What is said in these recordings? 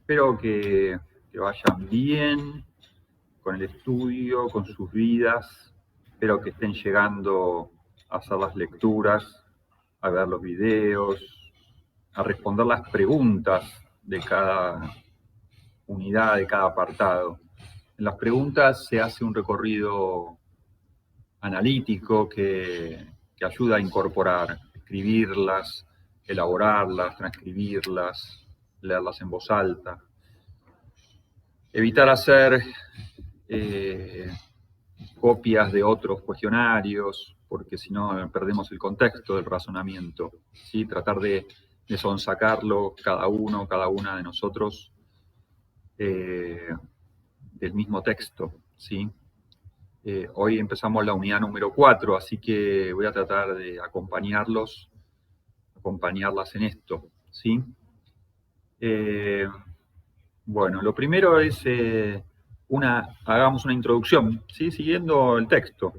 Espero que vayan bien con el estudio, con sus vidas. Espero que estén llegando a hacer las lecturas, a ver los videos, a responder las preguntas de cada unidad, de cada apartado. En las preguntas se hace un recorrido analítico que ayuda a incorporar, escribirlas, elaborarlas, transcribirlas, leerlas en voz alta. Evitar hacer copias de otros cuestionarios, porque si no perdemos el contexto del razonamiento, ¿sí? Tratar de sonsacarlo cada uno, cada una de nosotros del mismo texto, ¿sí? Hoy empezamos la unidad número 4, así que voy a tratar de acompañarlas en esto, ¿sí? Bueno, lo primero es hagamos una introducción, ¿sí? Siguiendo el texto.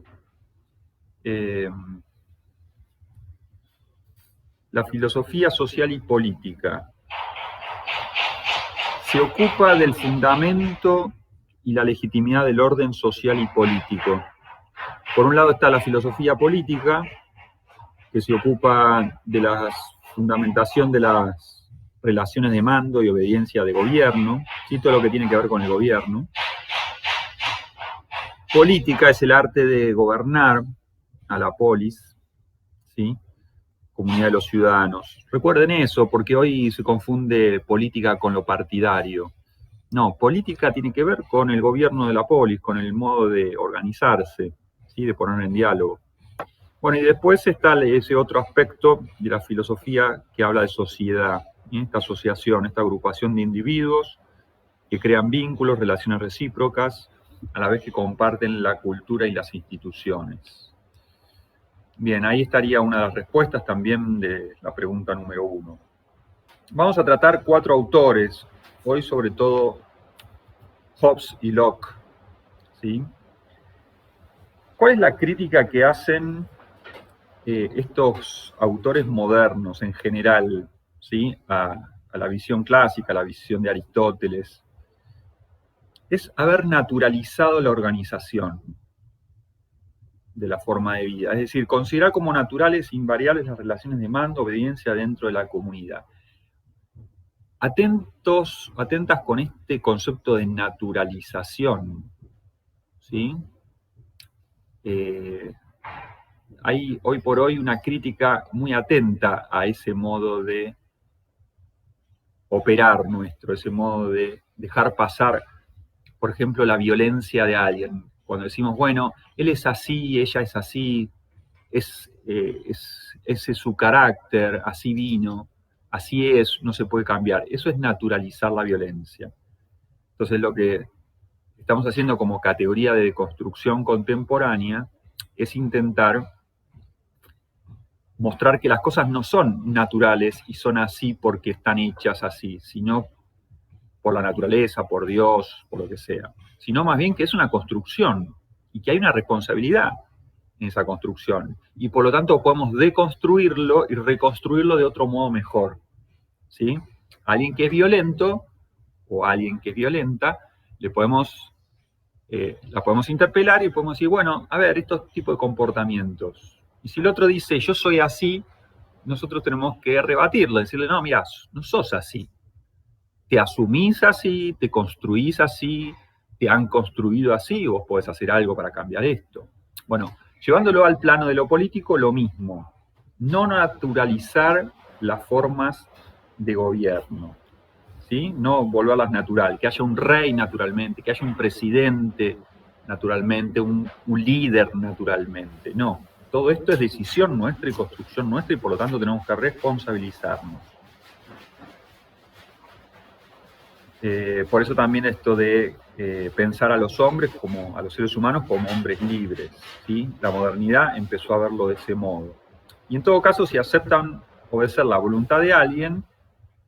La filosofía social y política se ocupa del fundamento y la legitimidad del orden social y político. Por un lado está la filosofía política, que se ocupa de la fundamentación de las relaciones de mando y obediencia de gobierno, ¿sí? Todo lo que tiene que ver con el gobierno. Política es el arte de gobernar a la polis, ¿sí? Comunidad de los ciudadanos. Recuerden eso, porque hoy se confunde política con lo partidario. No, política tiene que ver con el gobierno de la polis, con el modo de organizarse, ¿sí? De poner en diálogo. Bueno, y después está ese otro aspecto de la filosofía que habla de sociedad, ¿sí? Esta asociación, esta agrupación de individuos que crean vínculos, relaciones recíprocas, a la vez que comparten la cultura y las instituciones. Bien, ahí estaría una de las respuestas también de la pregunta número 1. Vamos a tratar 4 autores, hoy sobre todo Hobbes y Locke, ¿sí? ¿Cuál es la crítica que hacen estos autores modernos en general, ¿sí? a la visión clásica, a la visión de Aristóteles? Es haber naturalizado la organización de la forma de vida, es decir, considerar como naturales e invariables las relaciones de mando, obediencia dentro de la comunidad. Atentas con este concepto de naturalización, ¿sí? Hay hoy por hoy una crítica muy atenta a ese modo de operar nuestro, ese modo de dejar pasar, por ejemplo, la violencia de alguien. Cuando decimos, bueno, él es así, ella es así, ese es su carácter, así vino, así es, no se puede cambiar. Eso es naturalizar la violencia. Entonces, lo que estamos haciendo como categoría de deconstrucción contemporánea es intentar mostrar que las cosas no son naturales y son así porque están hechas así, sino por la naturaleza, por Dios, por lo que sea, sino más bien que es una construcción y que hay una responsabilidad en esa construcción. Y por lo tanto podemos deconstruirlo y reconstruirlo de otro modo mejor, ¿sí? Alguien que es violento o alguien que es violenta, la podemos interpelar y podemos decir, bueno, a ver, estos tipos de comportamientos. Y si el otro dice, yo soy así, nosotros tenemos que rebatirlo, decirle, no, mirá, no sos así. Te asumís así, te construís así, te han construido así, vos podés hacer algo para cambiar esto. Bueno, llevándolo al plano de lo político, lo mismo. No naturalizar las formas de gobierno, ¿sí? No volverlas natural, que haya un rey naturalmente, que haya un presidente naturalmente, un líder naturalmente. No, todo esto es decisión nuestra y construcción nuestra y por lo tanto tenemos que responsabilizarnos. Por eso también esto de pensar a los hombres, a los seres humanos, como hombres libres, ¿sí? La modernidad empezó a verlo de ese modo. Y en todo caso, si aceptan obedecer la voluntad de alguien,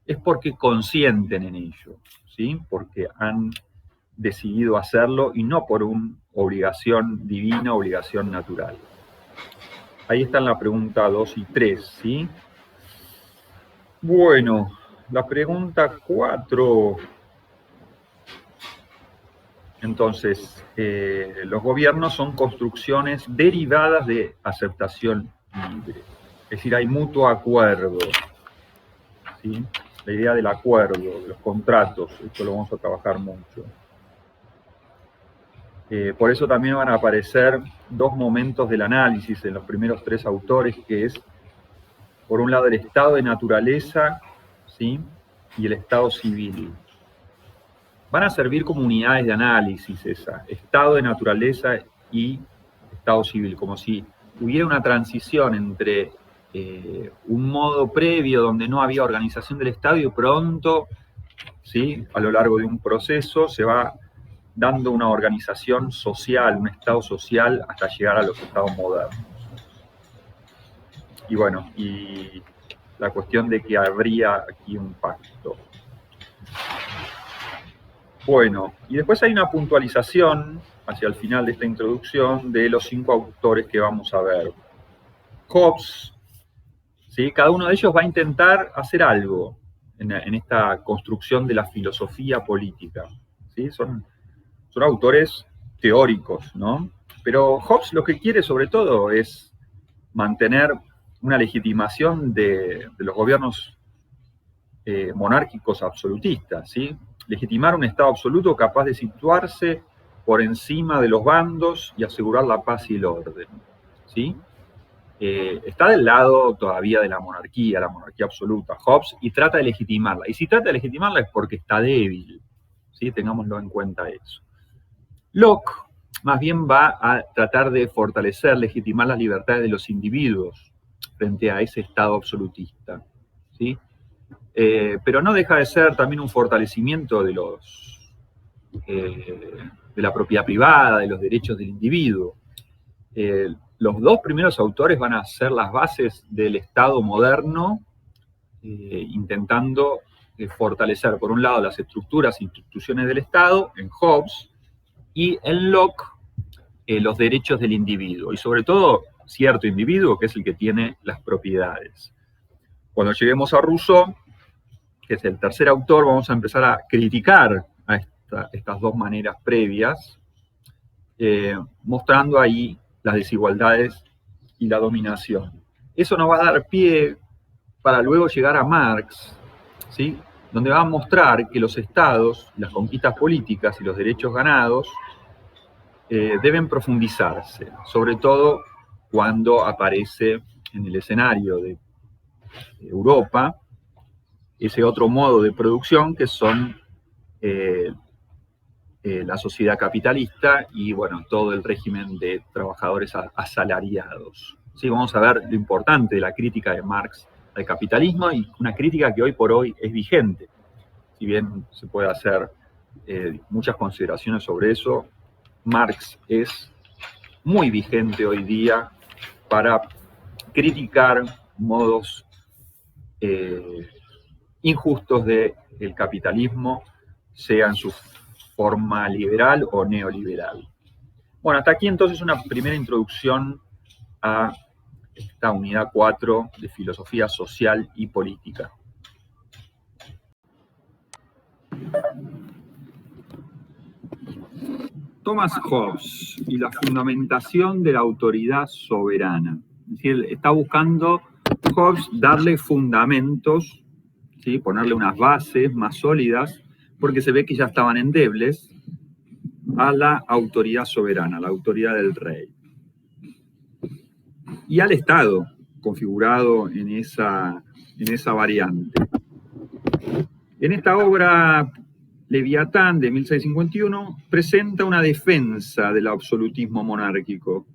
es porque consienten en ello, ¿sí? Porque han decidido hacerlo y no por una obligación divina, obligación natural. Ahí están la pregunta 2 y 3, ¿sí? Bueno, la pregunta 4 Entonces, los gobiernos son construcciones derivadas de aceptación libre. Es decir, hay mutuo acuerdo, ¿sí? La idea del acuerdo, de los contratos, esto lo vamos a trabajar mucho. Por eso también van a aparecer dos momentos del análisis en los primeros tres autores, que es, por un lado, el estado de naturaleza, ¿sí? Y el estado civil. Van a servir como unidades de análisis esa, estado de naturaleza y estado civil, como si hubiera una transición entre un modo previo donde no había organización del Estado y pronto, ¿sí? A lo largo de un proceso se va dando una organización social, un Estado social, hasta llegar a los estados modernos. Y bueno, y la cuestión de que habría aquí un pacto. Bueno, y después hay una puntualización hacia el final de esta introducción de los 5 autores que vamos a ver. Hobbes, ¿sí? Cada uno de ellos va a intentar hacer algo en esta construcción de la filosofía política, ¿sí? Son autores teóricos, ¿no? Pero Hobbes lo que quiere sobre todo es mantener una legitimación de los gobiernos monárquicos absolutistas, ¿sí? Legitimar un Estado absoluto capaz de situarse por encima de los bandos y asegurar la paz y el orden, ¿sí? Está del lado todavía de la monarquía absoluta, Hobbes, y trata de legitimarla. Y si trata de legitimarla es porque está débil, ¿sí? Tengámoslo en cuenta eso. Locke más bien va a tratar de fortalecer, legitimar las libertades de los individuos frente a ese Estado absolutista, ¿sí? Pero no deja de ser también un fortalecimiento de la propiedad privada, de los derechos del individuo. Los dos primeros autores van a ser las bases del Estado moderno, intentando fortalecer, por un lado, las estructuras e instituciones del Estado, en Hobbes, y en Locke, los derechos del individuo, y sobre todo, cierto individuo, que es el que tiene las propiedades. Cuando lleguemos a Rousseau, que es el tercer autor, vamos a empezar a criticar a estas dos maneras previas, mostrando ahí las desigualdades y la dominación. Eso nos va a dar pie para luego llegar a Marx, ¿sí? Donde va a mostrar que los estados, las conquistas políticas y los derechos ganados deben profundizarse, sobre todo cuando aparece en el escenario de Europa ese otro modo de producción que son la sociedad capitalista y, bueno, todo el régimen de trabajadores asalariados. Sí, vamos a ver lo importante de la crítica de Marx al capitalismo y una crítica que hoy por hoy es vigente. Si bien se puede hacer muchas consideraciones sobre eso, Marx es muy vigente hoy día para criticar modos injustos del capitalismo, sea en su forma liberal o neoliberal. Bueno, hasta aquí entonces una primera introducción a esta unidad 4 de filosofía social y política. Thomas Hobbes y la fundamentación de la autoridad soberana. Es decir, está buscando Hobbes darle fundamentos, ¿sí? Ponerle unas bases más sólidas, porque se ve que ya estaban endebles, a la autoridad soberana, a la autoridad del rey. Y al Estado, configurado en esa variante. En esta obra, Leviatán, de 1651, presenta una defensa del absolutismo monárquico.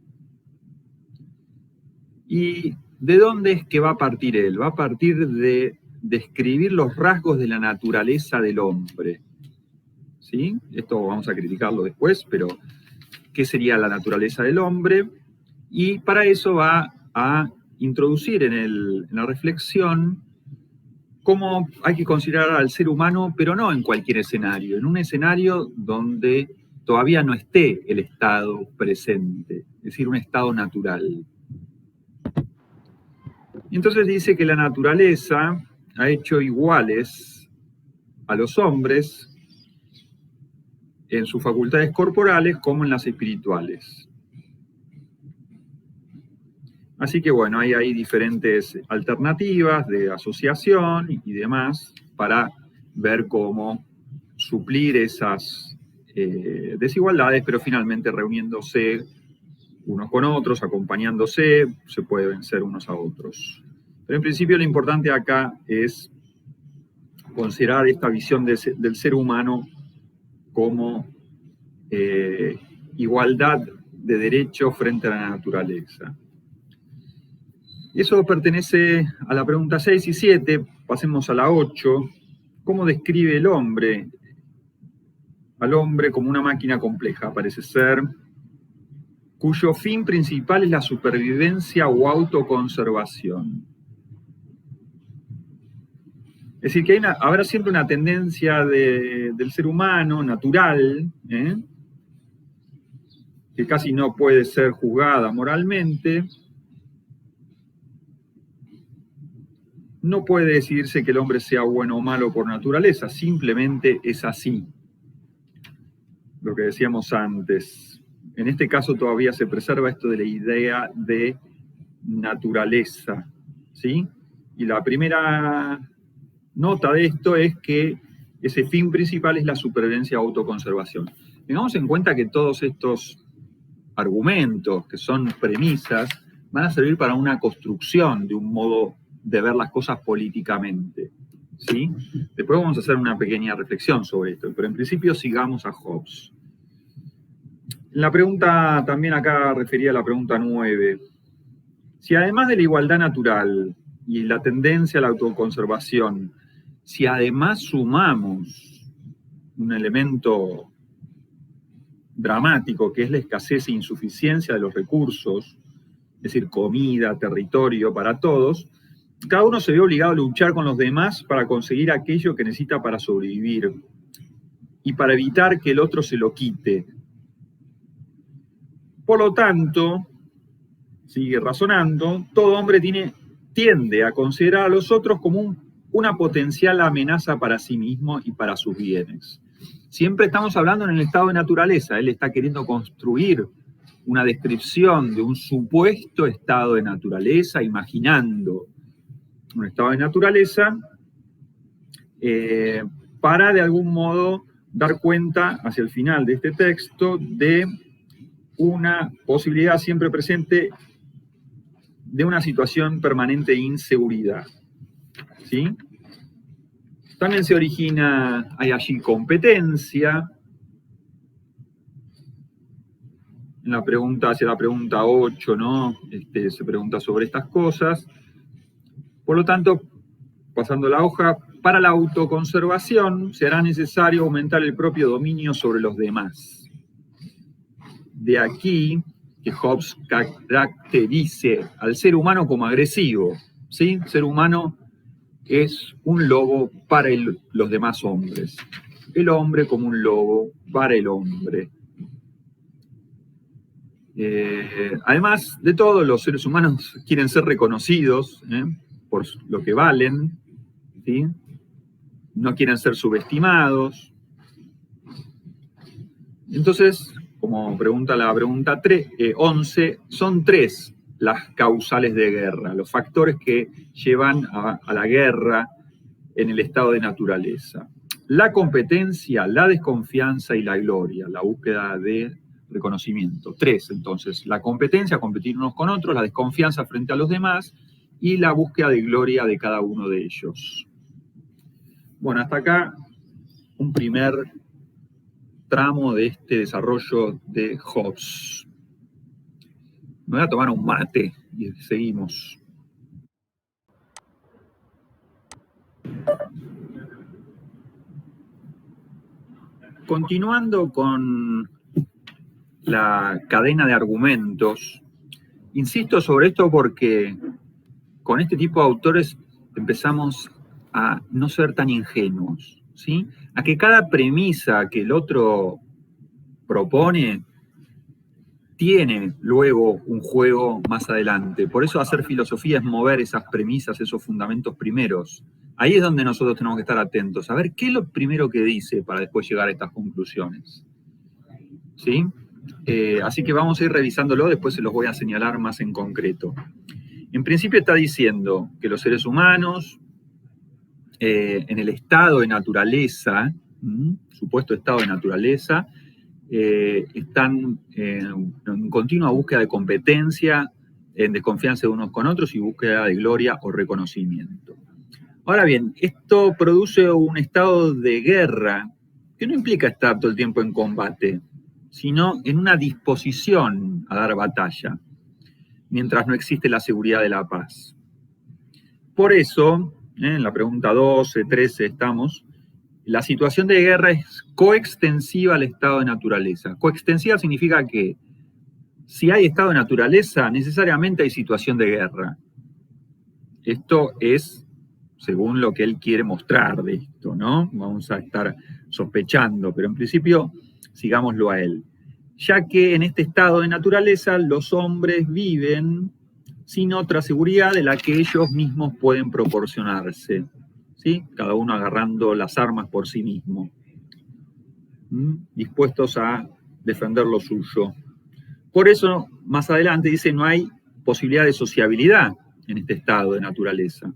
¿Y de dónde es que va a partir él? Va a partir de describir los rasgos de la naturaleza del hombre. ¿Sí? Esto vamos a criticarlo después, pero ¿qué sería la naturaleza del hombre? Y para eso va a introducir en la reflexión cómo hay que considerar al ser humano, pero no en cualquier escenario, en un escenario donde todavía no esté el estado presente, es decir, un estado natural. Y entonces dice que la naturaleza ha hecho iguales a los hombres en sus facultades corporales como en las espirituales. Así que bueno, hay diferentes alternativas de asociación y demás para ver cómo suplir esas desigualdades, pero finalmente reuniéndose unos con otros, acompañándose, se puede vencer unos a otros. Pero en principio lo importante acá es considerar esta visión del ser humano como igualdad de derechos frente a la naturaleza. Y eso pertenece a la pregunta 6 y 7, pasemos a la 8. ¿Cómo describe el hombre? Al hombre como una máquina compleja, parece ser, cuyo fin principal es la supervivencia o autoconservación. Es decir, que habrá siempre una tendencia del ser humano natural, que casi no puede ser juzgada moralmente. No puede decirse que el hombre sea bueno o malo por naturaleza, simplemente es así. Lo que decíamos antes. En este caso todavía se preserva esto de la idea de naturaleza, ¿sí? Y la primera nota de esto es que ese fin principal es la supervivencia o autoconservación. Tengamos en cuenta que todos estos argumentos, que son premisas, van a servir para una construcción de un modo de ver las cosas políticamente, ¿sí? Después vamos a hacer una pequeña reflexión sobre esto, pero en principio sigamos a Hobbes. La pregunta también acá refería a la pregunta 9. Si además de la igualdad natural y la tendencia a la autoconservación, si además sumamos un elemento dramático que es la escasez e insuficiencia de los recursos, es decir, comida, territorio para todos, cada uno se ve obligado a luchar con los demás para conseguir aquello que necesita para sobrevivir y para evitar que el otro se lo quite. Por lo tanto, sigue razonando, todo hombre tiende a considerar a los otros como una potencial amenaza para sí mismo y para sus bienes. Siempre estamos hablando en el estado de naturaleza. Él está queriendo construir una descripción de un supuesto estado de naturaleza, imaginando un estado de naturaleza, para de algún modo dar cuenta hacia el final de este texto de una posibilidad siempre presente de una situación permanente de inseguridad, ¿sí? También se origina, hay allí competencia. En la pregunta, hacia la pregunta 8, ¿no? Se pregunta sobre estas cosas. Por lo tanto, pasando la hoja, para la autoconservación será necesario aumentar el propio dominio sobre los demás. De aquí que Hobbes caracterice al ser humano como agresivo, ¿sí? El ser humano es un lobo para los demás hombres. El hombre como un lobo para el hombre. Además de todo, los seres humanos quieren ser reconocidos por lo que valen, ¿sí? No quieren ser subestimados. Entonces, como pregunta la pregunta 11, son 3 las causales de guerra, los factores que llevan a la guerra en el estado de naturaleza. La competencia, la desconfianza y la gloria, la búsqueda de reconocimiento. 3, entonces, la competencia, competir unos con otros, la desconfianza frente a los demás y la búsqueda de gloria de cada uno de ellos. Bueno, hasta acá un primer tramo de este desarrollo de Hobbes. Me voy a tomar un mate y seguimos. Continuando con la cadena de argumentos, insisto sobre esto porque con este tipo de autores empezamos a no ser tan ingenuos, ¿sí? A que cada premisa que el otro propone tiene luego un juego más adelante. Por eso hacer filosofía es mover esas premisas, esos fundamentos primeros. Ahí es donde nosotros tenemos que estar atentos, a ver qué es lo primero que dice para después llegar a estas conclusiones. ¿sí? Así que vamos a ir revisándolo, después se los voy a señalar más en concreto. En principio está diciendo que los seres humanos, en el estado de naturaleza, supuesto estado de naturaleza, están en continua búsqueda de competencia, en desconfianza de unos con otros y búsqueda de gloria o reconocimiento. Ahora bien, esto produce un estado de guerra que no implica estar todo el tiempo en combate, sino en una disposición a dar batalla, mientras no existe la seguridad de la paz. Por eso, en la pregunta 12, 13 estamos, la situación de guerra es coextensiva al estado de naturaleza. Coextensiva significa que si hay estado de naturaleza, necesariamente hay situación de guerra. Esto es según lo que él quiere mostrar de esto, ¿no? Vamos a estar sospechando, pero en principio sigámoslo a él. Ya que en este estado de naturaleza los hombres viven sin otra seguridad de la que ellos mismos pueden proporcionarse, ¿sí? Cada uno agarrando las armas por sí mismo, dispuestos a defender lo suyo. Por eso, más adelante dice, no hay posibilidad de sociabilidad en este estado de naturaleza,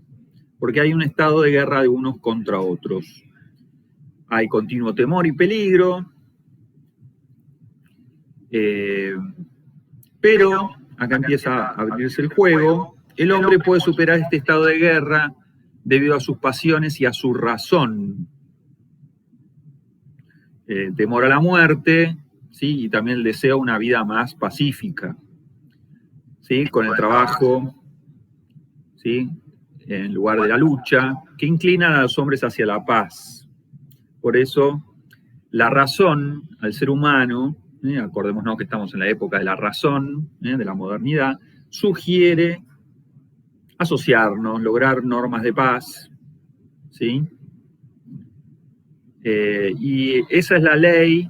porque hay un estado de guerra de unos contra otros. Hay continuo temor y peligro, pero acá empieza a abrirse el juego. El hombre puede superar este estado de guerra debido a sus pasiones y a su razón. Temor a la muerte, ¿sí? Y también el deseo de una vida más pacífica, ¿sí? Con el trabajo, ¿sí? En lugar de la lucha, que inclinan a los hombres hacia la paz. Por eso, la razón al ser humano, acordémonos que estamos en la época de la razón, de la modernidad, sugiere asociarnos, lograr normas de paz, ¿sí? Y esa es la ley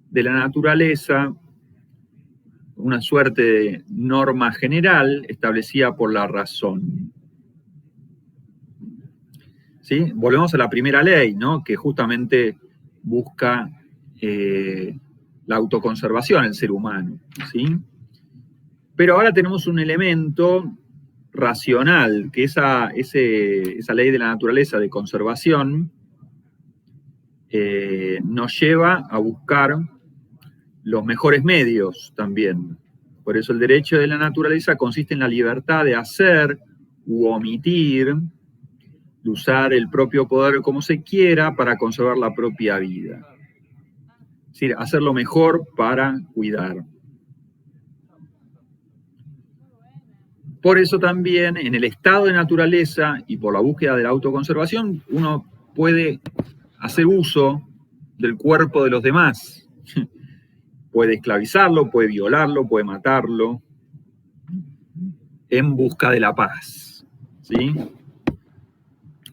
de la naturaleza, una suerte de norma general establecida por la razón. ¿Sí? Volvemos a la primera ley, ¿no? Que justamente busca la autoconservación del ser humano, ¿sí? Pero ahora tenemos un elemento racional, que esa ley de la naturaleza de conservación nos lleva a buscar los mejores medios también. Por eso el derecho de la naturaleza consiste en la libertad de hacer u omitir, de usar el propio poder como se quiera para conservar la propia vida. Es decir, hacer lo mejor para cuidar. Por eso también en el estado de naturaleza y por la búsqueda de la autoconservación, uno puede hacer uso del cuerpo de los demás. Puede esclavizarlo, puede violarlo, puede matarlo, en busca de la paz, ¿sí?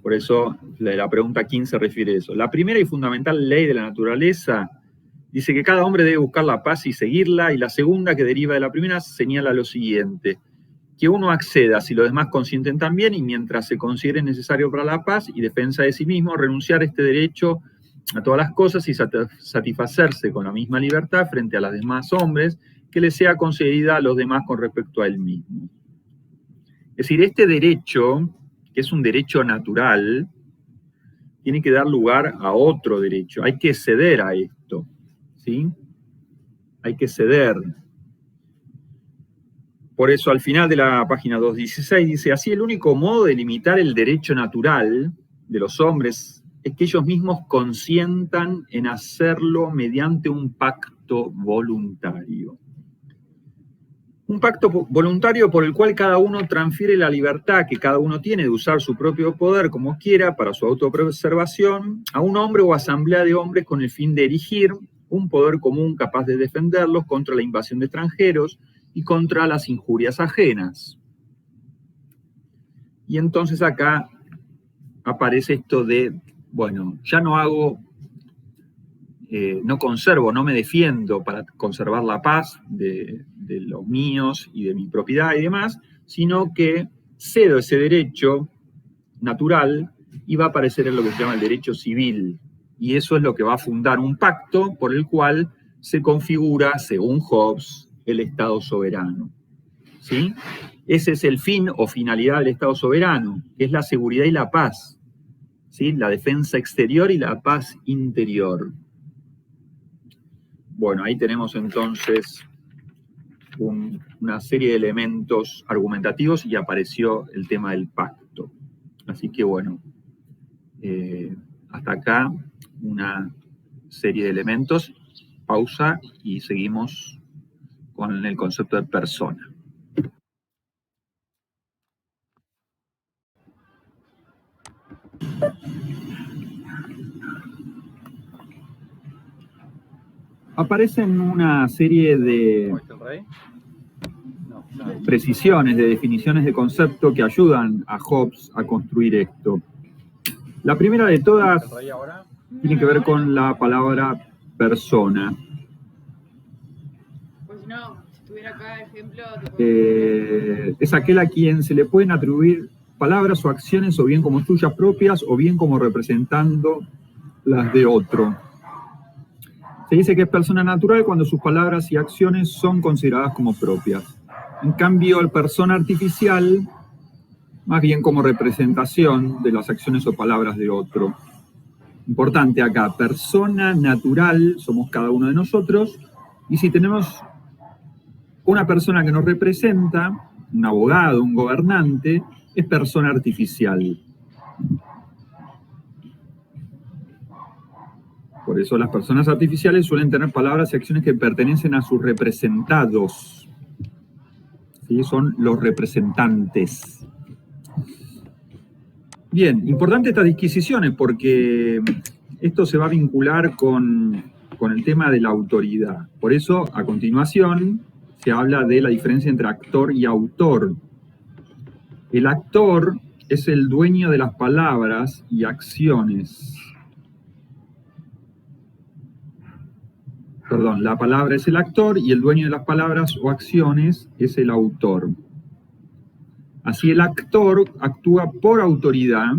Por eso la pregunta 15 refiere a eso. La primera y fundamental ley de la naturaleza dice que cada hombre debe buscar la paz y seguirla, y la segunda, que deriva de la primera, señala lo siguiente: que uno acceda si los demás consienten también, y mientras se considere necesario para la paz y defensa de sí mismo, renunciar a este derecho a todas las cosas y satisfacerse con la misma libertad frente a los demás hombres que le sea concedida a los demás con respecto a él mismo. Es decir, este derecho, que es un derecho natural, tiene que dar lugar a otro derecho. Hay que ceder a esto, ¿sí? Hay que ceder. Por eso al final de la página 216 dice, así el único modo de limitar el derecho natural de los hombres es que ellos mismos consientan en hacerlo mediante un pacto voluntario. Un pacto voluntario por el cual cada uno transfiere la libertad que cada uno tiene de usar su propio poder como quiera para su autopreservación a un hombre o asamblea de hombres con el fin de erigir un poder común capaz de defenderlos contra la invasión de extranjeros y contra las injurias ajenas. Y entonces acá aparece esto de, bueno, ya no hago, no conservo, no me defiendo para conservar la paz de los míos y de mi propiedad y demás, sino que cedo ese derecho natural y va a aparecer en lo que se llama el derecho civil. Y eso es lo que va a fundar un pacto por el cual se configura, según Hobbes, el Estado soberano. ¿Sí? Ese es el fin o finalidad del Estado soberano, que es la seguridad y la paz. ¿Sí? La defensa exterior y la paz interior. Bueno, ahí tenemos entonces una serie de elementos argumentativos y apareció el tema del pacto. Así que bueno, hasta acá una serie de elementos. Pausa y seguimos con el concepto de persona. Aparecen una serie de precisiones, de definiciones de concepto que ayudan a Hobbes a construir esto. La primera de todas tiene que ver con la palabra persona. Pues no, si estuviera acá, ejemplo... Es aquel a quien se le pueden atribuir palabras o acciones o bien como suyas propias o bien como representando las de otro. Se dice que es persona natural cuando sus palabras y acciones son consideradas como propias. En cambio, el persona artificial, más bien como representación de las acciones o palabras de otro. Importante acá, persona natural somos cada uno de nosotros, y si tenemos una persona que nos representa, un abogado, un gobernante, es persona artificial. Por eso las personas artificiales suelen tener palabras y acciones que pertenecen a sus representados. ¿Sí? Son los representantes. Bien, importante estas disquisiciones porque esto se va a vincular con el tema de la autoridad. Por eso, a continuación, se habla de la diferencia entre actor y autor. El actor es el dueño de las palabras y acciones. Perdón, la palabra es el actor y el dueño de las palabras o acciones es el autor. Así el actor actúa por autoridad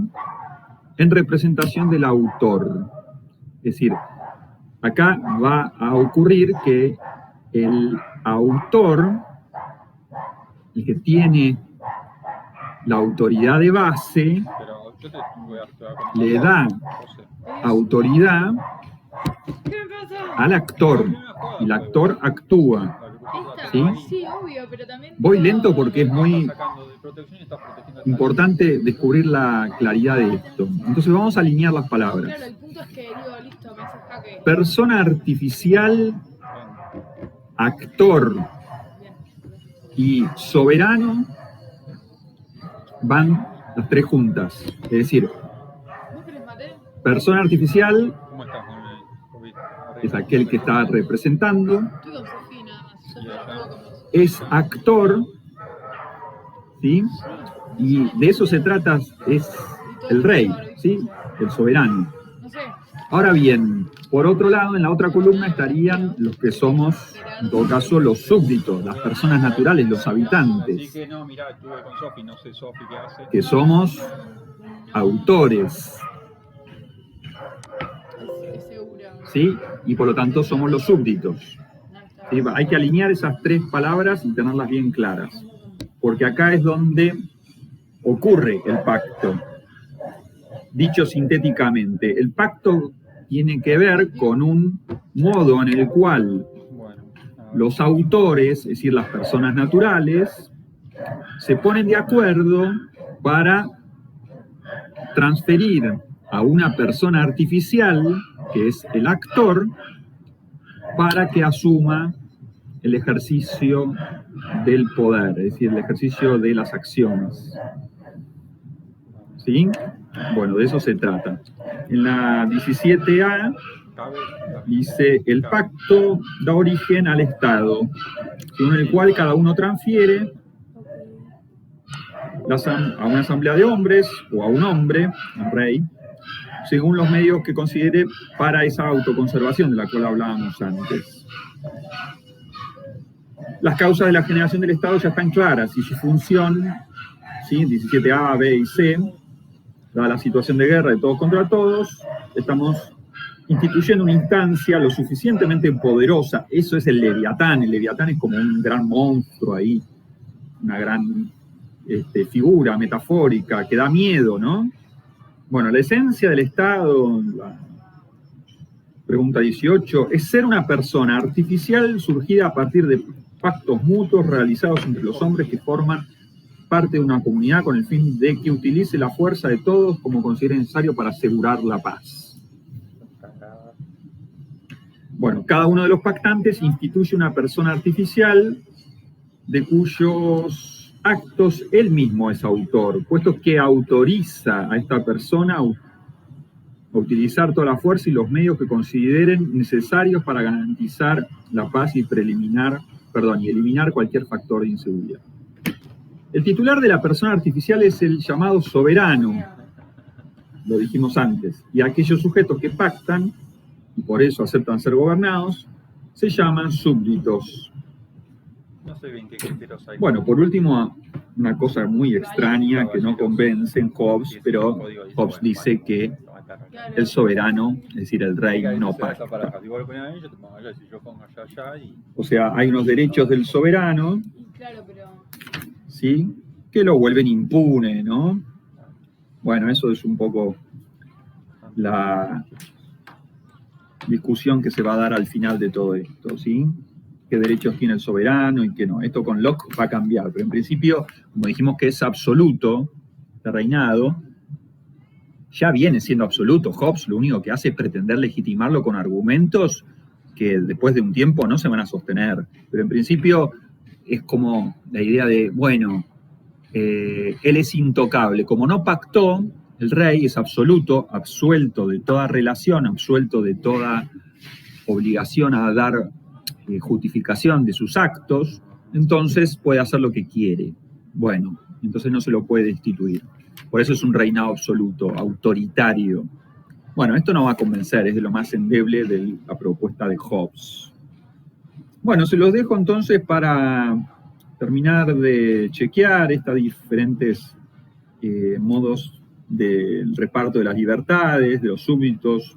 en representación del autor. Es decir, acá va a ocurrir que el autor, el que tiene la autoridad de base, le da autoridad al actor, y el actor actúa. ¿Sí? Sí, obvio, pero también... Voy lento porque es muy importante descubrir la claridad de esto. Entonces vamos a alinear las palabras. Claro, el punto es que digo, listo, me hace jaque. Persona artificial, actor y soberano van las tres juntas. Es decir, ¿Vos querés mate? persona artificial es aquel que está representando, Estoy con Sofía nada más. Yo juego con vos. es actor, ¿sí? Y de eso se trata, es el rey, ¿sí? El soberano. No sé. Ahora bien, por otro lado, en la otra columna estarían los que somos, en todo caso, los súbditos, las personas naturales, los habitantes, que somos autores, Es seguro. ¿sí? Y por lo tanto somos los súbditos. ¿Sí? Hay que alinear esas tres palabras y tenerlas bien claras, porque acá es donde ocurre el pacto. Dicho sintéticamente, el pacto tiene que ver con un modo en el cual los autores, es decir, las personas naturales, se ponen de acuerdo para transferir a una persona artificial, que es el actor, para que asuma el ejercicio del poder, es decir, el ejercicio de las acciones. ¿Sí? Bueno, de eso se trata. En la 17A dice, el pacto da origen al Estado, según el cual cada uno transfiere a una asamblea de hombres o a un hombre, un rey, según los medios que considere para esa autoconservación de la cual hablábamos antes. Las causas de la generación del Estado ya están claras y su función, ¿sí? 17A, B y C, dada la situación de guerra de todos contra todos, estamos instituyendo una instancia lo suficientemente poderosa. Eso es el Leviatán. El Leviatán es como un gran monstruo ahí, una gran figura metafórica que da miedo, ¿no? Bueno, la esencia del Estado, la pregunta 18, es ser una persona artificial surgida a partir de pactos mutuos realizados entre los hombres que forman parte de una comunidad con el fin de que utilice la fuerza de todos como considere necesario para asegurar la paz. Bueno, cada uno de los pactantes instituye una persona artificial de cuyos actos él mismo es autor, puesto que autoriza a esta persona a utilizar toda la fuerza y los medios que consideren necesarios para garantizar la paz y eliminar cualquier factor de inseguridad. El titular de la persona artificial es el llamado soberano, lo dijimos antes, y aquellos sujetos que pactan, y por eso aceptan ser gobernados, se llaman súbditos. No sé bien qué criterios hay. Bueno, por último, una cosa muy extraña que no convence en Hobbes, pero Hobbes dice que el soberano, es decir, el rey, no pacta. O sea, hay unos derechos del soberano, Claro, pero ¿sí?, que lo vuelven impune, ¿no? Bueno, eso es un poco la discusión que se va a dar al final de todo esto, ¿sí? Qué derechos tiene el soberano y qué no. Esto con Locke va a cambiar, pero en principio, como dijimos que es absoluto el reinado, ya viene siendo absoluto. Hobbes lo único que hace es pretender legitimarlo con argumentos que después de un tiempo no se van a sostener. Pero en principio es como la idea de, bueno, él es intocable. Como no pactó, el rey es absoluto, absuelto de toda relación, absuelto de toda obligación a dar justificación de sus actos, entonces puede hacer lo que quiere. Bueno, entonces no se lo puede destituir. Por eso es un reinado absoluto, autoritario. Bueno, esto no va a convencer, es de lo más endeble de la propuesta de Hobbes. Bueno, se los dejo entonces para terminar de chequear estos diferentes modos del reparto de las libertades, de los súbditos,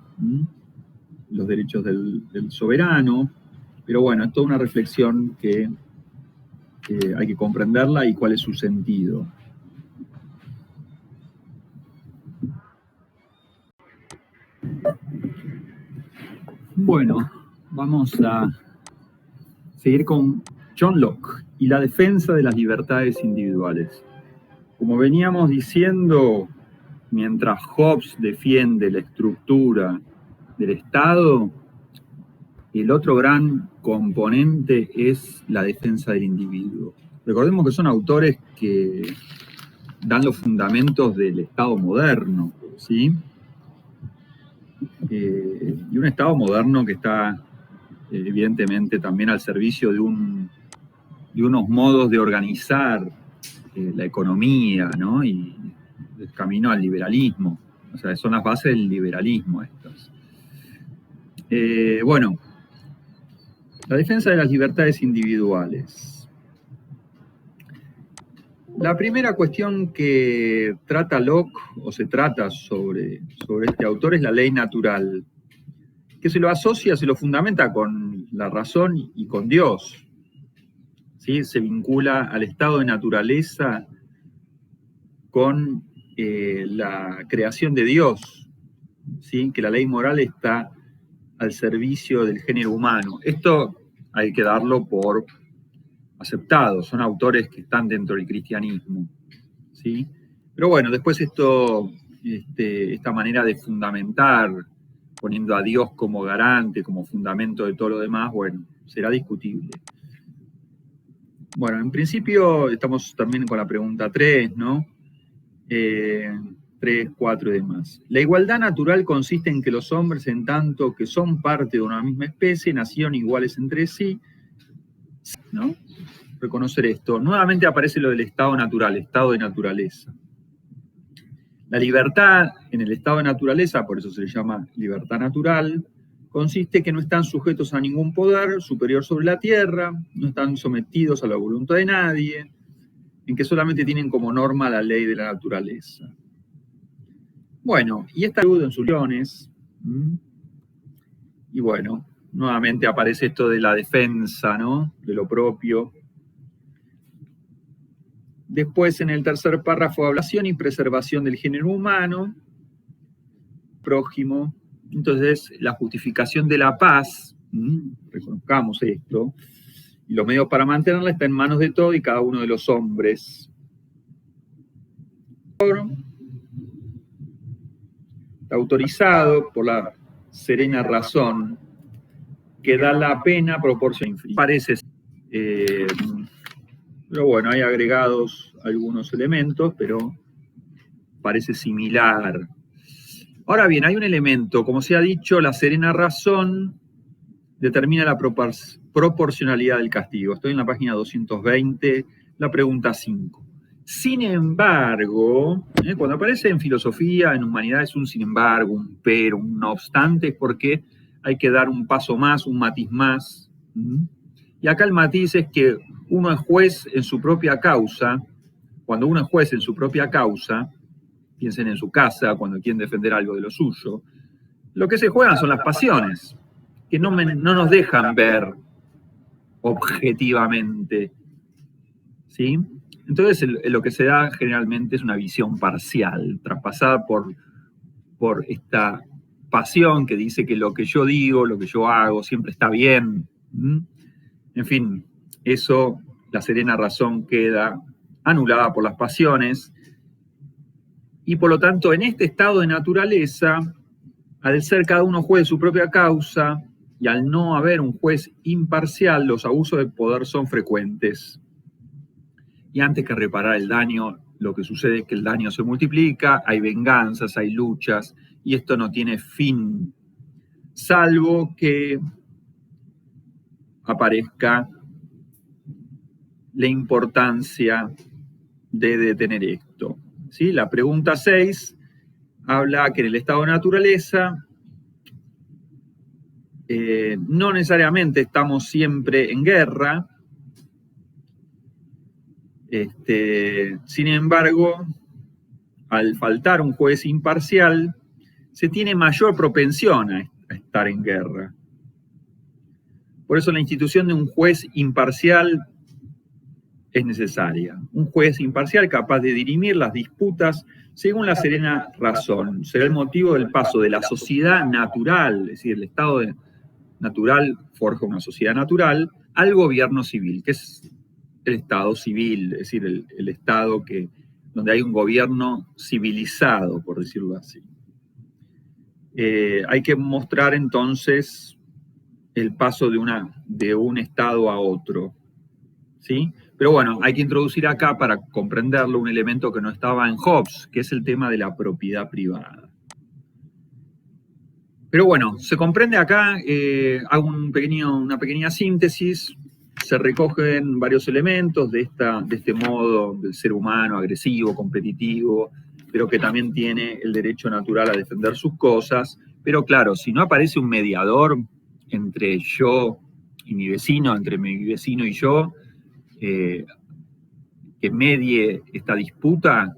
los derechos del soberano. Pero bueno, es toda una reflexión que hay que comprenderla y cuál es su sentido. Bueno, vamos a seguir con John Locke y la defensa de las libertades individuales. Como veníamos diciendo, mientras Hobbes defiende la estructura del Estado, el otro gran componente es la defensa del individuo. Recordemos que son autores que dan los fundamentos del Estado moderno, ¿sí? Y un Estado moderno que está evidentemente también al servicio de unos modos de organizar la economía, ¿no? Y el camino al liberalismo. O sea, son las bases del liberalismo estas. Bueno, la defensa de las libertades individuales. La primera cuestión que trata Locke, o se trata sobre este autor, es la ley natural, que se lo asocia, se lo fundamenta con la razón y con Dios. ¿Sí? Se vincula al estado de naturaleza con la creación de Dios, ¿sí? Que la ley moral está al servicio del género humano. Esto hay que darlo por aceptado, son autores que están dentro del cristianismo, ¿sí? Pero bueno, después esta manera de fundamentar, poniendo a Dios como garante, como fundamento de todo lo demás, bueno, será discutible. Bueno, en principio estamos también con la pregunta 3, ¿no? 3, 4 y demás. La igualdad natural consiste en que los hombres, en tanto que son parte de una misma especie, nacieron iguales entre sí, ¿no? Reconocer esto. Nuevamente aparece lo del estado natural, estado de naturaleza. La libertad en el estado de naturaleza, por eso se le llama libertad natural, consiste en que no están sujetos a ningún poder superior sobre la tierra, no están sometidos a la voluntad de nadie, en que solamente tienen como norma la ley de la naturaleza. Bueno, y esta luz en sus leones Y bueno, nuevamente aparece esto de la defensa, ¿no? De lo propio. Después, en el tercer párrafo, ablación y preservación del género humano, prójimo. Entonces, la justificación de la paz, reconozcamos esto, y los medios para mantenerla está en manos de todo y cada uno de los hombres. Está autorizado por la serena razón que da la pena proporción infinita. Parece, pero bueno, hay agregados algunos elementos, pero parece similar. Ahora bien, hay un elemento, como se ha dicho, la serena razón determina la proporcionalidad del castigo. Estoy en la página 220, la pregunta 5. Sin embargo, cuando aparece en filosofía, en humanidades, un sin embargo, un pero, un no obstante, es porque hay que dar un paso más, un matiz más. Y acá el matiz es que uno es juez en su propia causa. Cuando uno es juez en su propia causa, piensen en su casa, cuando quieren defender algo de lo suyo, lo que se juegan son las pasiones, que no nos dejan ver objetivamente, ¿sí? Entonces lo que se da generalmente es una visión parcial, traspasada por esta pasión que dice que lo que yo digo, lo que yo hago, siempre está bien. En fin, eso, la serena razón queda anulada por las pasiones, y por lo tanto, en este estado de naturaleza, al ser cada uno juez de su propia causa, y al no haber un juez imparcial, los abusos de poder son frecuentes. Y antes que reparar el daño, lo que sucede es que el daño se multiplica, hay venganzas, hay luchas, y esto no tiene fin, salvo que aparezca la importancia de detener esto. ¿Sí? La pregunta 6 habla que en el estado de naturaleza no necesariamente estamos siempre en guerra. Sin embargo, al faltar un juez imparcial, se tiene mayor propensión a estar en guerra. Por eso la institución de un juez imparcial es necesaria. Un juez imparcial capaz de dirimir las disputas según la serena razón. Será el motivo del paso de la sociedad natural, es decir, el estado natural forja una sociedad natural, al gobierno civil, que es el estado civil, es decir, el estado donde hay un gobierno civilizado, por decirlo así. Hay que mostrar entonces el paso de un estado a otro, ¿sí? Pero bueno, hay que introducir acá, para comprenderlo, un elemento que no estaba en Hobbes, que es el tema de la propiedad privada. Pero bueno, se comprende acá, hago una pequeña síntesis, se recogen varios elementos de este modo del ser humano agresivo, competitivo, pero que también tiene el derecho natural a defender sus cosas. Pero claro, si no aparece un mediador entre yo y mi vecino, entre mi vecino y yo, que medie esta disputa,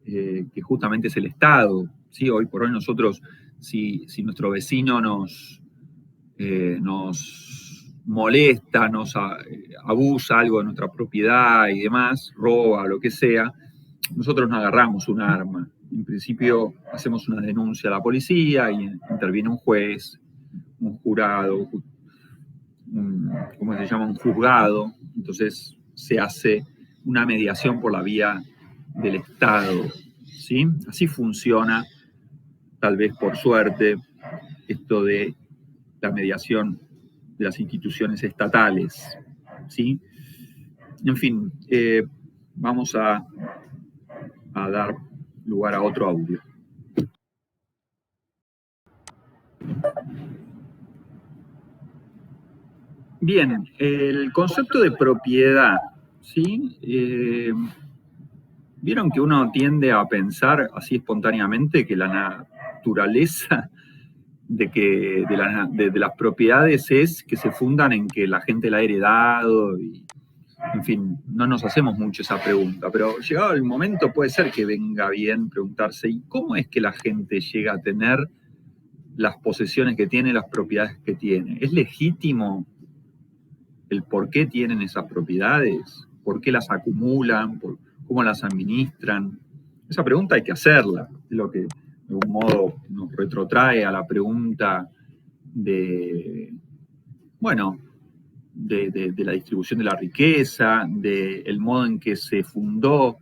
que justamente es el Estado, ¿sí? Hoy por hoy nosotros, si nuestro vecino nos molesta, nos abusa algo de nuestra propiedad y demás, roba, lo que sea, nosotros no agarramos un arma. En principio hacemos una denuncia a la policía y interviene un juez, un jurado, ¿cómo se llama? Un juzgado. Entonces se hace una mediación por la vía del Estado, ¿sí? Así funciona, tal vez por suerte, esto de la mediación de las instituciones estatales, ¿sí? En fin, vamos a dar lugar a otro audio. Bien, el concepto de propiedad, ¿sí? ¿Vieron que uno tiende a pensar así espontáneamente que la naturaleza de las propiedades es que se fundan en que la gente la ha heredado? Y, en fin, no nos hacemos mucho esa pregunta, pero llegado el momento puede ser que venga bien preguntarse, ¿y cómo es que la gente llega a tener las posesiones que tiene, las propiedades que tiene. ¿Es legítimo el por qué tienen esas propiedades? ¿Por qué las acumulan? ¿Cómo las administran? Esa pregunta hay que hacerla. Es lo que de algún modo nos retrotrae a la pregunta de la distribución de la riqueza, del modo en que se fundó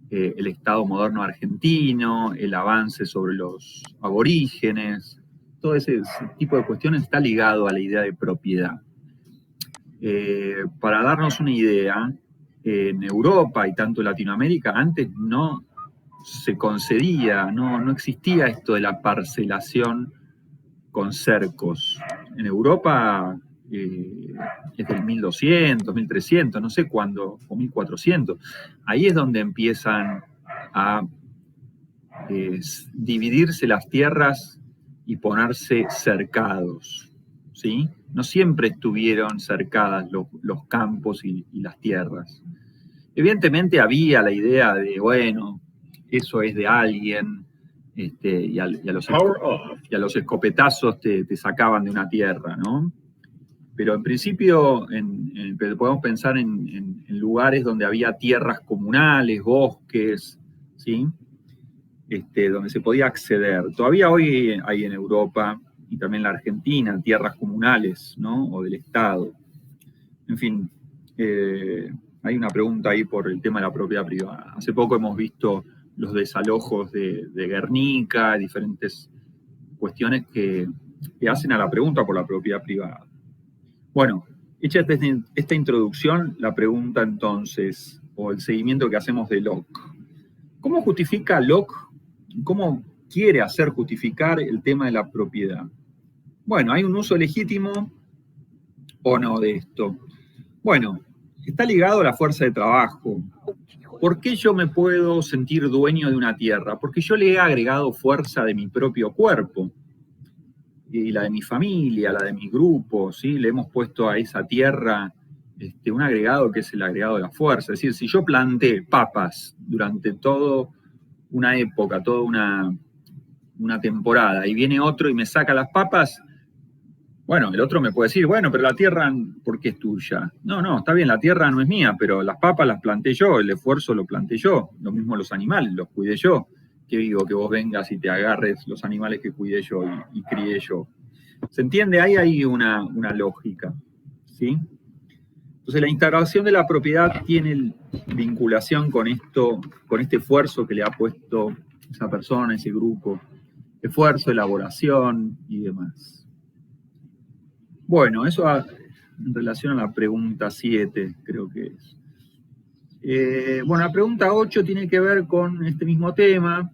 el Estado moderno argentino, el avance sobre los aborígenes. Todo ese tipo de cuestiones está ligado a la idea de propiedad. Para darnos una idea, en Europa y tanto en Latinoamérica antes no se concedía, no existía esto de la parcelación con cercos. En Europa es del 1200, 1300, no sé cuándo, o 1400. Ahí es donde empiezan a dividirse las tierras y ponerse cercados, ¿sí? No siempre estuvieron cercadas los campos y las tierras. Evidentemente había la idea de, bueno, eso es de alguien, y a los escopetazos te sacaban de una tierra, ¿no? Pero en principio podemos pensar en lugares donde había tierras comunales, bosques, ¿sí? Donde se podía acceder. Todavía hoy hay en Europa y también en la Argentina tierras comunales, ¿no? O del Estado. En fin, hay una pregunta ahí por el tema de la propiedad privada. Hace poco hemos visto los desalojos de Guernica, diferentes cuestiones que hacen a la pregunta por la propiedad privada. Bueno, hecha esta introducción, la pregunta entonces, o el seguimiento que hacemos de Locke. ¿Cómo justifica Locke, cómo quiere hacer justificar el tema de la propiedad? Bueno, ¿hay un uso legítimo o no de esto? Bueno, está ligado a la fuerza de trabajo. ¿Por qué yo me puedo sentir dueño de una tierra? Porque yo le he agregado fuerza de mi propio cuerpo, y la de mi familia, la de mi grupo, ¿sí? Le hemos puesto a esa tierra un agregado que es el agregado de la fuerza. Es decir, si yo planté papas durante toda una época, toda una temporada, y viene otro y me saca las papas, bueno, el otro me puede decir, bueno, pero la tierra, ¿por qué es tuya? No, está bien, la tierra no es mía, pero las papas las planté yo, el esfuerzo lo planté yo, lo mismo los animales, los cuidé yo. ¿Qué digo? Que vos vengas y te agarres los animales que cuidé yo y crié yo. ¿Se entiende? Ahí hay una lógica, ¿sí? Entonces la instauración de la propiedad tiene vinculación con esto, con este esfuerzo que le ha puesto esa persona, ese grupo. Esfuerzo, elaboración y demás. Bueno, eso en relación a la pregunta 7, creo que es. Bueno, la pregunta 8 tiene que ver con este mismo tema.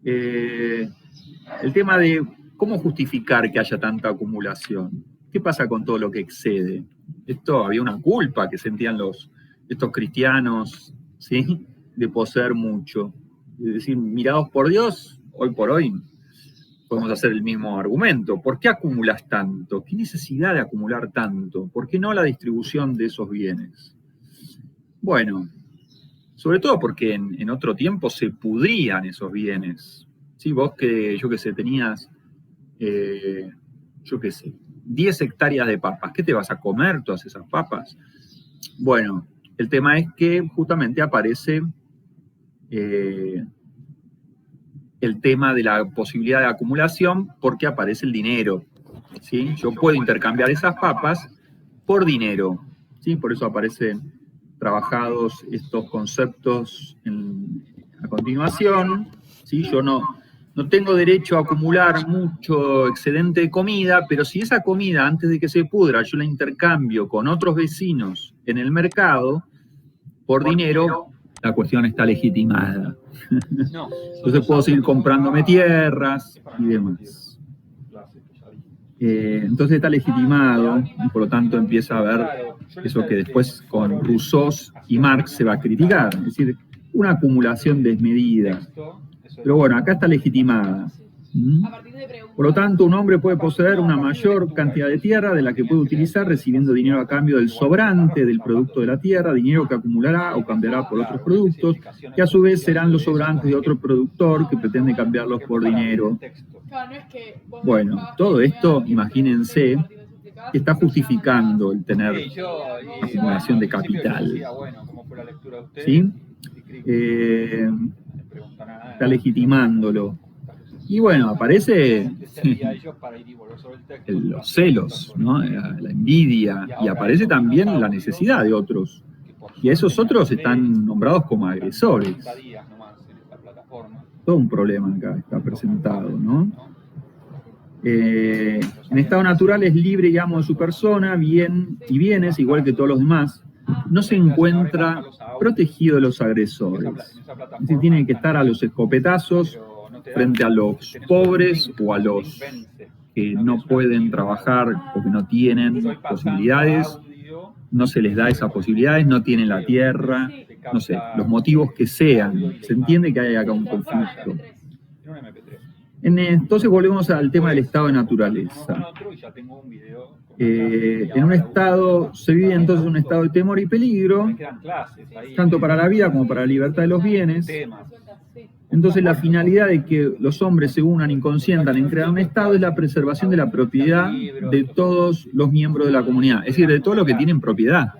El tema de cómo justificar que haya tanta acumulación. ¿Qué pasa con todo lo que excede? Esto había una culpa que sentían estos cristianos, ¿sí? De poseer mucho. Es decir, mirados por Dios, hoy por hoy podemos hacer el mismo argumento. ¿Por qué acumulas tanto? ¿Qué necesidad de acumular tanto? ¿Por qué no la distribución de esos bienes? Bueno, sobre todo porque en otro tiempo se pudrían esos bienes. ¿Sí? Vos que, yo qué sé, tenías, 10 hectáreas de papas. ¿Qué te vas a comer todas esas papas? Bueno, el tema es que justamente aparece el tema de la posibilidad de acumulación porque aparece el dinero, ¿sí? Yo puedo intercambiar esas papas por dinero, ¿sí? Por eso aparecen trabajados estos conceptos a continuación, ¿sí? Yo no tengo derecho a acumular mucho excedente de comida, pero si esa comida antes de que se pudra yo la intercambio con otros vecinos en el mercado por dinero, la cuestión está legitimada. Entonces puedo seguir comprándome tierras y demás. Entonces está legitimado y por lo tanto empieza a haber eso que después con Rousseau y Marx se va a criticar, es decir, una acumulación desmedida. Pero bueno, acá está legitimada. A partir de preguntas. Por lo tanto, un hombre puede poseer una mayor cantidad de tierra de la que puede utilizar, recibiendo dinero a cambio del sobrante del producto de la tierra, dinero que acumulará o cambiará por otros productos, que a su vez serán los sobrantes de otro productor que pretende cambiarlos por dinero. Claro, no es que vos Bueno, buscabas todo que esto, tenga imagínense, a partir de eso explicabas, que está justificando el tener Sí, yo, acumulación de al principio yo capital. decía, bueno, ¿cómo fue la lectura de ustedes? ¿Sí? Y creí Eh, me preguntan, está legitimándolo. Y bueno, aparece los celos, ¿no? La envidia, y aparece también la necesidad de otros. Y esos otros están nombrados como agresores. Todo un problema acá está presentado, ¿no? En estado natural es libre y amo de su persona, bien y bienes, igual que todos los demás. No se encuentra protegido de los agresores. Es decir, tiene que estar a los escopetazos frente a los pobres o a los que no pueden trabajar o que no tienen posibilidades. No se les da esas posibilidades, no tienen la tierra, no sé, los motivos que sean. Se entiende que hay acá un conflicto. Entonces volvemos al tema del estado de naturaleza. En un estado, se vive entonces un estado de temor y peligro, tanto para la vida como para la libertad de los bienes. Entonces la finalidad de que los hombres se unan y consientan en crear un estado es la preservación de la propiedad de todos los miembros de la comunidad, es decir, de todos los que tienen propiedad.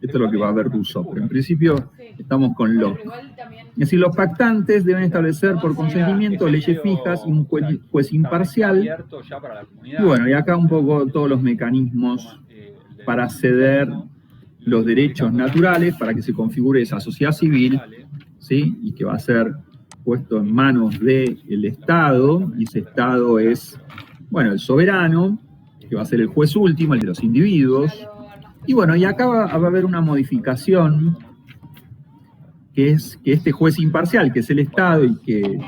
Esto es lo que va a ver Rousseau, pero en principio estamos con Locke. Es decir, los pactantes deben establecer por consentimiento leyes fijas y un juez imparcial. Y bueno, y acá un poco todos los mecanismos para ceder los derechos naturales, para que se configure esa sociedad civil, ¿sí? Y que va a ser puesto en manos del Estado, y ese Estado es, bueno, el soberano, que va a ser el juez último, el de los individuos. Y bueno, y acá va a haber una modificación, que es que este juez imparcial, que es el Estado, y que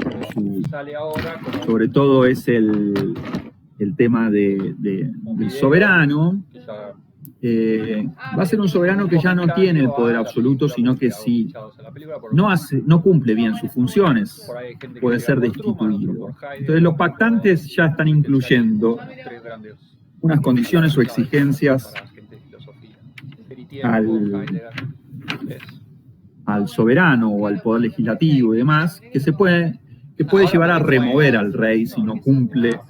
sobre todo es el tema del soberano, va a ser un soberano que ya no tiene el poder absoluto, sino que si no cumple bien sus funciones, puede ser destituido. Entonces los pactantes ya están incluyendo unas condiciones o exigencias al soberano o al poder legislativo y demás, que puede llevar a remover al rey si no cumple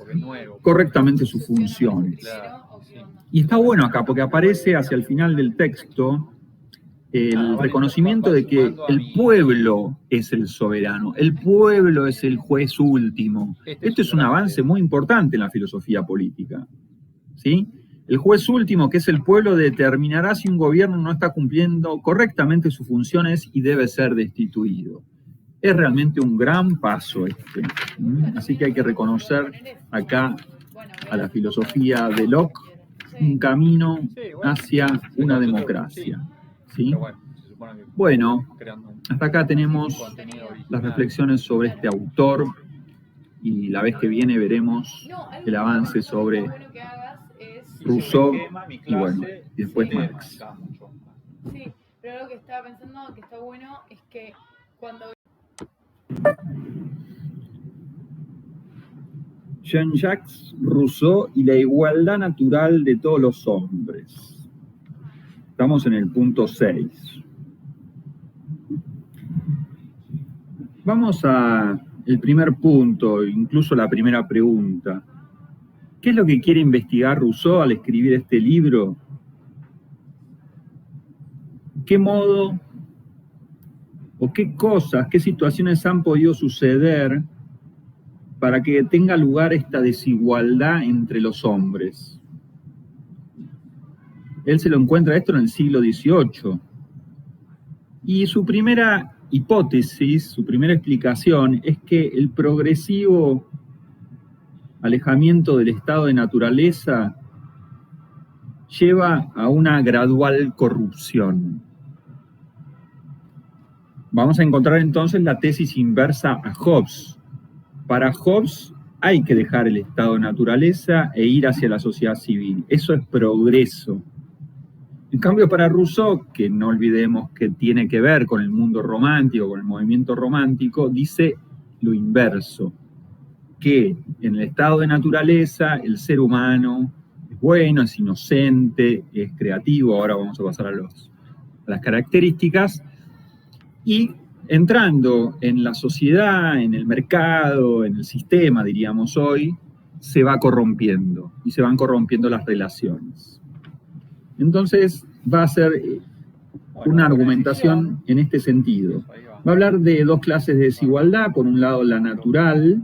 correctamente sus funciones. Y está bueno acá, porque aparece hacia el final del texto el reconocimiento de que el pueblo es el soberano, el pueblo es el juez último. Esto es un avance muy importante en la filosofía política, ¿sí? El juez último, que es el pueblo, determinará si un gobierno no está cumpliendo correctamente sus funciones y debe ser destituido. Es realmente un gran paso este. Así que hay que reconocer acá a la filosofía de Locke un camino hacia una democracia, ¿sí? Bueno, hasta acá tenemos las reflexiones sobre este autor, y la vez que viene veremos el avance sobre Rousseau y bueno, y después Marx. Sí, pero lo que estaba pensando que está bueno es que cuando Jean-Jacques Rousseau y la igualdad natural de todos los hombres. Estamos en el punto 6. Vamos al primer punto, incluso la primera pregunta. ¿Qué es lo que quiere investigar Rousseau al escribir este libro? ¿Qué modo o qué cosas, qué situaciones han podido suceder para que tenga lugar esta desigualdad entre los hombres? Él se lo encuentra esto en el siglo XVIII. Y su primera hipótesis, su primera explicación, es que el progresivo alejamiento del estado de naturaleza lleva a una gradual corrupción. Vamos a encontrar entonces la tesis inversa a Hobbes. Para Hobbes hay que dejar el estado de naturaleza e ir hacia la sociedad civil. Eso es progreso. En cambio, para Rousseau, que no olvidemos que tiene que ver con el mundo romántico, con el movimiento romántico, dice lo inverso. que en el estado de naturaleza el ser humano es bueno, es inocente, es creativo. Ahora vamos a pasar a las características. Y entrando en la sociedad, en el mercado, en el sistema, diríamos hoy, se va corrompiendo y se van corrompiendo las relaciones. Entonces va a ser una argumentación en este sentido. Va a hablar de dos clases de desigualdad. Por un lado, la natural,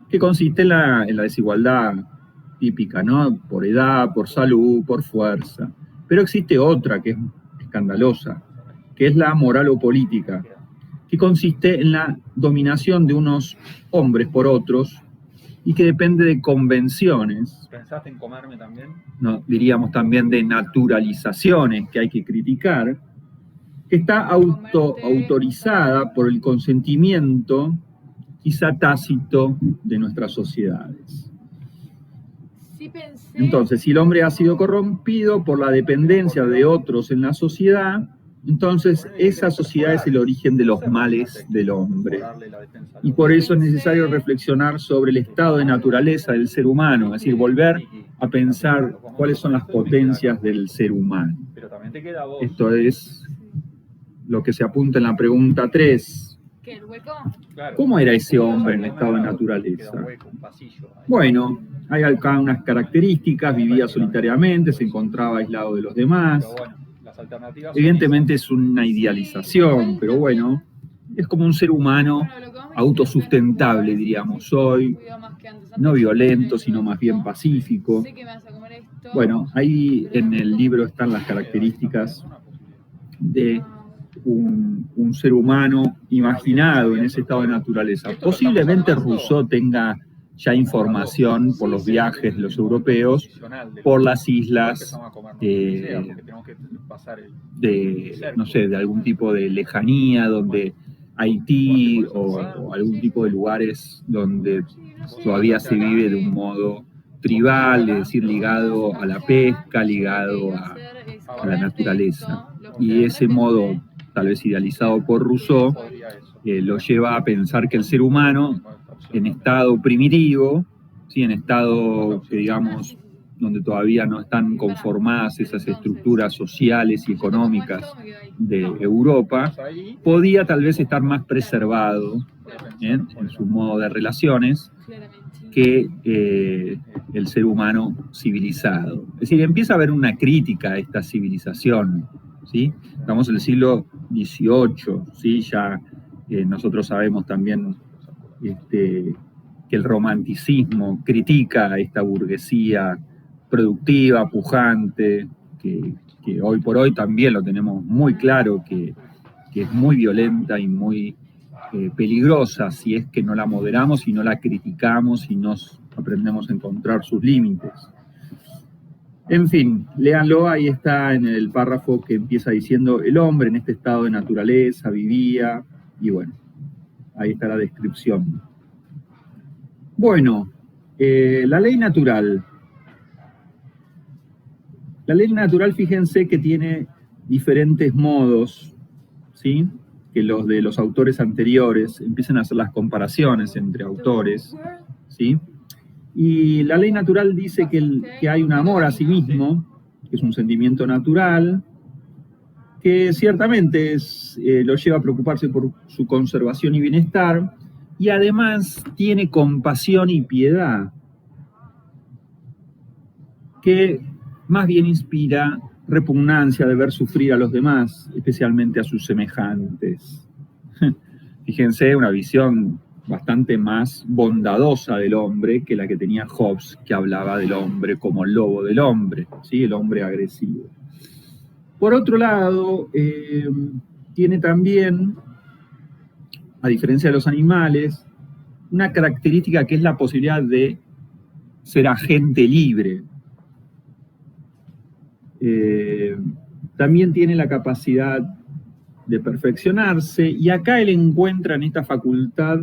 que consiste en la desigualdad típica, ¿no? Por edad, por salud, por fuerza. Pero existe otra que es escandalosa, que es la moral o política, que consiste en la dominación de unos hombres por otros y que depende de convenciones. ¿Pensaste en comerme también? No, diríamos también de naturalizaciones que hay que criticar, que está autorizada por el consentimiento quizá tácito de nuestras sociedades. Sí pensé. Entonces, si el hombre ha sido corrompido por la dependencia de otros en la sociedad, entonces esa sociedad es el origen de los males del hombre. Y por eso es necesario reflexionar sobre el estado de naturaleza del ser humano, es decir, volver a pensar cuáles son las potencias del ser humano. Esto es lo que se apunta en la pregunta 3. ¿Qué, el hueco? ¿Cómo era ese hombre en el estado de naturaleza? Bueno, hay acá unas características: vivía solitariamente, se encontraba aislado de los demás. Evidentemente es una idealización, pero bueno, es como un ser humano autosustentable, diríamos hoy, no violento, sino más bien pacífico. Bueno, ahí en el libro están las características de un ser humano imaginado en ese estado de naturaleza. Posiblemente Rousseau tenga ya información por los viajes de los europeos, por las islas no sé, de algún tipo de lejanía, donde Haití o algún tipo de lugares donde todavía se vive de un modo tribal, es decir, ligado a la pesca, ligado a la naturaleza. Y ese modo, tal vez idealizado por Rousseau, lo lleva a pensar que el ser humano, en estado primitivo, ¿sí? En estado que, digamos, donde todavía no están conformadas esas estructuras sociales y económicas de Europa, podía tal vez estar más preservado en su modo de relaciones que el ser humano civilizado. Es decir, empieza a haber una crítica a esta civilización, ¿sí? Estamos en el siglo XVIII, ¿sí? Ya nosotros sabemos también que el romanticismo critica a esta burguesía productiva, pujante, que hoy por hoy también lo tenemos muy claro, que es muy violenta y muy peligrosa si es que no la moderamos y no la criticamos y nos aprendemos a encontrar sus límites. En fin, léanlo, ahí está en el párrafo que empieza diciendo: el hombre en este estado de naturaleza vivía, y bueno, ahí está la descripción. Bueno, la ley natural. La ley natural, fíjense que tiene diferentes modos, ¿sí? Que los de los autores anteriores empiezan a hacer las comparaciones entre autores, ¿sí? Y la ley natural dice que hay un amor a sí mismo, que es un sentimiento natural, que ciertamente lo lleva a preocuparse por su conservación y bienestar, y además tiene compasión y piedad, que más bien inspira repugnancia de ver sufrir a los demás, especialmente a sus semejantes. Fíjense, una visión bastante más bondadosa del hombre que la que tenía Hobbes, que hablaba del hombre como el lobo del hombre, ¿sí? El hombre agresivo. Por otro lado, tiene también, a diferencia de los animales, una característica que es la posibilidad de ser agente libre. También tiene la capacidad de perfeccionarse, y acá él encuentra en esta facultad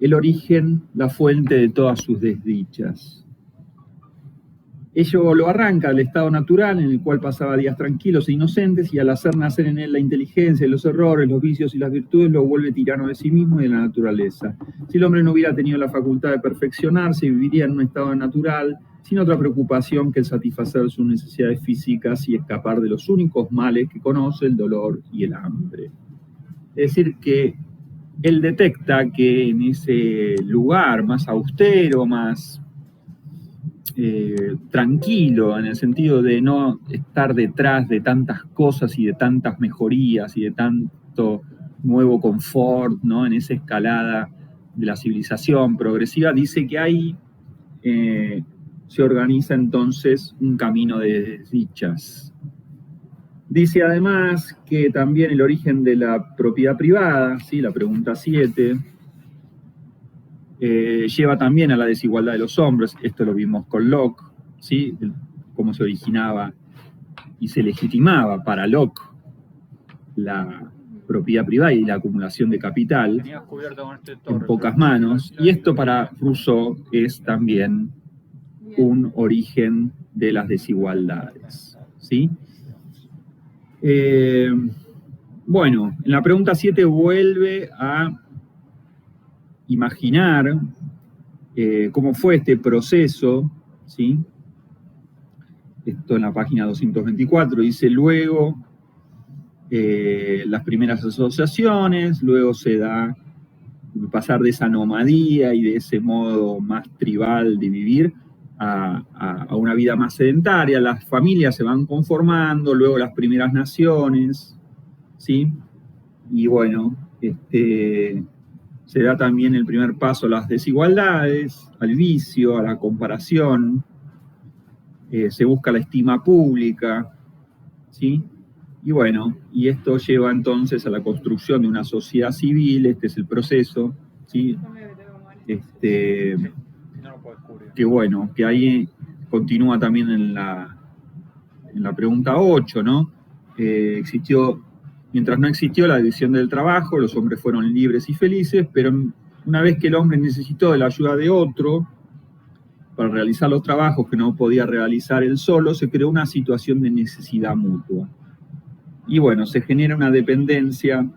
el origen, la fuente de todas sus desdichas. Ello lo arranca del estado natural en el cual pasaba días tranquilos e inocentes, y al hacer nacer en él la inteligencia, los errores, los vicios y las virtudes, lo vuelve tirano de sí mismo y de la naturaleza. Si el hombre no hubiera tenido la facultad de perfeccionarse, viviría en un estado natural, sin otra preocupación que el satisfacer sus necesidades físicas y escapar de los únicos males que conoce, el dolor y el hambre. Es decir, que él detecta que en ese lugar más austero, más tranquilo, en el sentido de no estar detrás de tantas cosas y de tantas mejorías y de tanto nuevo confort, ¿no? En esa escalada de la civilización progresiva, dice que ahí se organiza entonces un camino de desdichas. Dice además que también el origen de la propiedad privada, ¿sí? La pregunta 7, lleva también a la desigualdad de los hombres. Esto lo vimos con Locke, ¿sí? Cómo se originaba y se legitimaba para Locke la propiedad privada y la acumulación de capital Tenías cubierto con este en torre, pocas pero- manos, y esto para Rousseau es también un origen de las desigualdades, ¿sí? Bueno, en la pregunta 7 vuelve a imaginar cómo fue este proceso, ¿sí? Esto en la página 224, dice luego las primeras asociaciones, luego se da pasar de esa nomadía y de ese modo más tribal de vivir a una vida más sedentaria. Las familias se van conformando, luego las primeras naciones, ¿sí? Y bueno, se da también el primer paso a las desigualdades, al vicio, a la comparación, se busca la estima pública, ¿sí? Y bueno, y esto lleva entonces a la construcción de una sociedad civil. Este es el proceso, ¿sí? Si no lo puedes cubrir. Que bueno, que ahí continúa también en la pregunta 8, ¿no? Mientras no existió la división del trabajo, los hombres fueron libres y felices, pero una vez que el hombre necesitó de la ayuda de otro para realizar los trabajos que no podía realizar él solo, se creó una situación de necesidad mutua. Y bueno, se genera una dependencia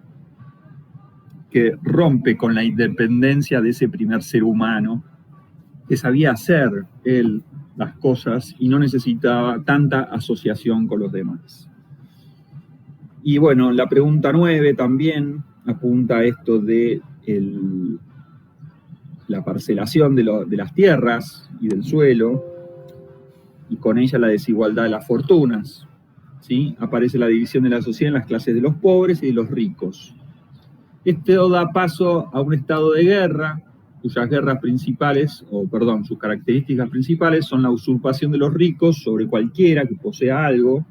que rompe con la independencia de ese primer ser humano que sabía hacer él las cosas y no necesitaba tanta asociación con los demás. Y bueno, la pregunta 9 también apunta a esto de la parcelación de las tierras y del suelo, y con ella la desigualdad de las fortunas, ¿sí? Aparece la división de la sociedad en las clases de los pobres y de los ricos. Esto da paso a un estado de guerra, cuyas guerras principales, sus características principales son la usurpación de los ricos sobre cualquiera que posea algo,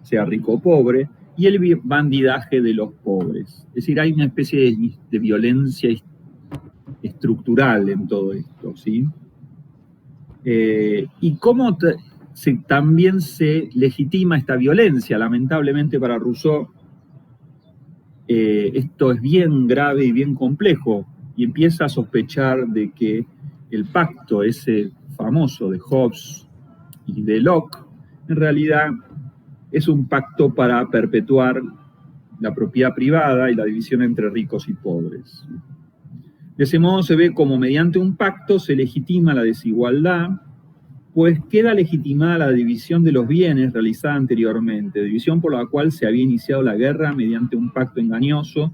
sea rico o pobre, y el bandidaje de los pobres. Es decir, hay una especie de violencia estructural en todo esto, ¿sí? Y cómo también se legitima esta violencia. Lamentablemente para Rousseau, esto es bien grave y bien complejo, y empieza a sospechar de que el pacto ese famoso de Hobbes y de Locke, en realidad es un pacto para perpetuar la propiedad privada y la división entre ricos y pobres. De ese modo se ve como mediante un pacto se legitima la desigualdad, pues queda legitimada la división de los bienes realizada anteriormente, división por la cual se había iniciado la guerra mediante un pacto engañoso.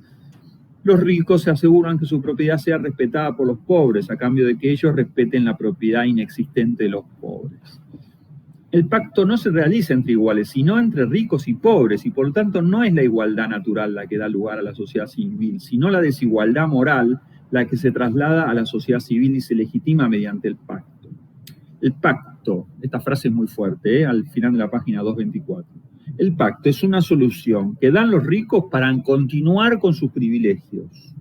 Los ricos se aseguran que su propiedad sea respetada por los pobres, a cambio de que ellos respeten la propiedad inexistente de los pobres. El pacto no se realiza entre iguales, sino entre ricos y pobres, y por lo tanto no es la igualdad natural la que da lugar a la sociedad civil, sino la desigualdad moral la que se traslada a la sociedad civil y se legitima mediante el pacto. El pacto, esta frase es muy fuerte, al final de la página 224. El pacto es una solución que dan los ricos para continuar con sus privilegios.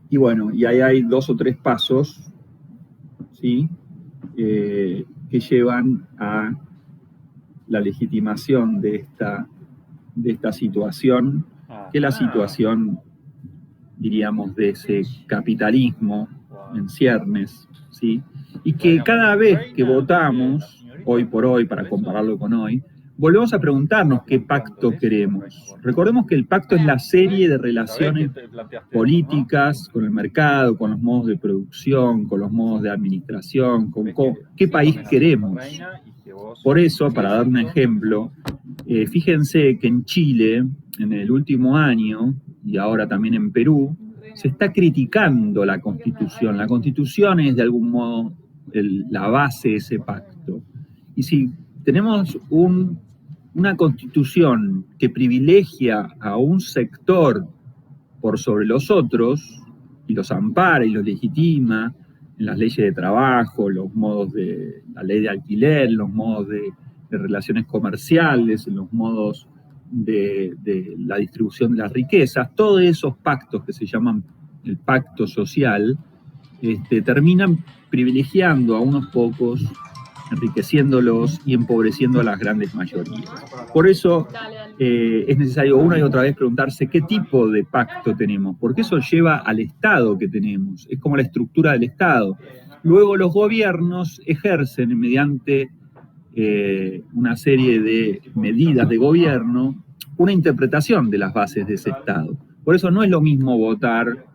Y bueno, y ahí hay 2 o 3 pasos, ¿sí? Que llevan a la legitimación de esta situación, que es la situación diríamos, de ese capitalismo en ciernes, ¿sí? Y que cada vez que votamos, hoy por hoy, para compararlo con hoy, volvemos a preguntarnos qué pacto queremos. Recordemos que el pacto es la serie de relaciones políticas con el mercado, con los modos de producción, con los modos de administración, con qué país queremos. Por eso, para dar un ejemplo, fíjense que en Chile, en el último año, y ahora también en Perú, se está criticando la Constitución. La Constitución es de algún modo la base de ese pacto. Y si tenemos una Constitución que privilegia a un sector por sobre los otros, y los ampara y los legitima en las leyes de trabajo, los modos de la ley de alquiler, los modos de relaciones comerciales, en los modos de la distribución de las riquezas, todos esos pactos que se llaman el pacto social, terminan privilegiando a unos pocos, enriqueciéndolos y empobreciendo a las grandes mayorías. Por eso es necesario una y otra vez preguntarse qué tipo de pacto tenemos, porque eso lleva al Estado que tenemos, es como la estructura del Estado. Luego los gobiernos ejercen mediante una serie de medidas de gobierno una interpretación de las bases de ese Estado. Por eso no es lo mismo votar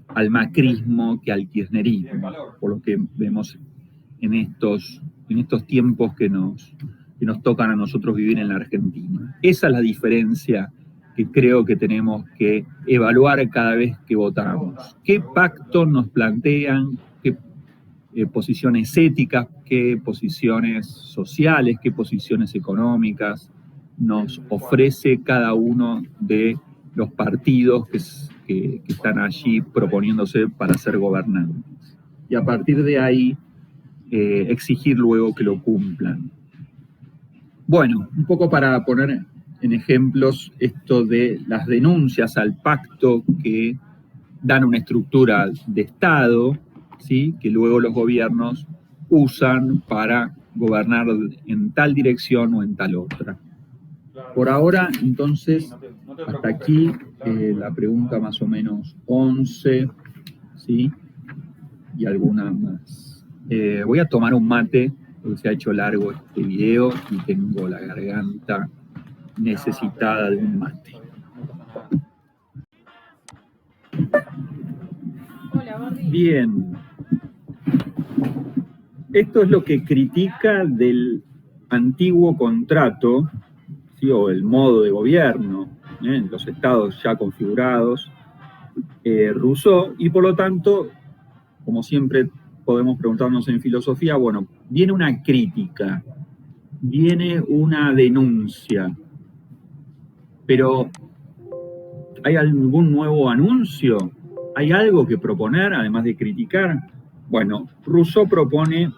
al macrismo que al kirchnerismo, por lo que vemos en estos tiempos que nos tocan a nosotros vivir en la Argentina. Esa es la diferencia que creo que tenemos que evaluar cada vez que votamos. ¿Qué pacto nos plantean? ¿Qué posiciones éticas? ¿Qué posiciones sociales? ¿Qué posiciones económicas nos ofrece cada uno de los partidos que están allí proponiéndose para ser gobernantes? Y a partir de ahí, exigir luego que lo cumplan. Bueno, un poco para poner en ejemplos esto de las denuncias al pacto que dan una estructura de Estado, ¿sí?, que luego los gobiernos usan para gobernar en tal dirección o en tal otra. Por ahora, entonces, hasta aquí la pregunta más o menos 11, ¿sí?, y alguna más. Voy a tomar un mate, porque se ha hecho largo este video y tengo la garganta necesitada de un mate. Bien. Esto es lo que critica del antiguo contrato, ¿sí?, o el modo de gobierno, en los estados ya configurados, Rousseau, y por lo tanto, como siempre podemos preguntarnos en filosofía, bueno, viene una crítica, viene una denuncia, pero ¿hay algún nuevo anuncio? ¿Hay algo que proponer, además de criticar? Bueno, Rousseau propone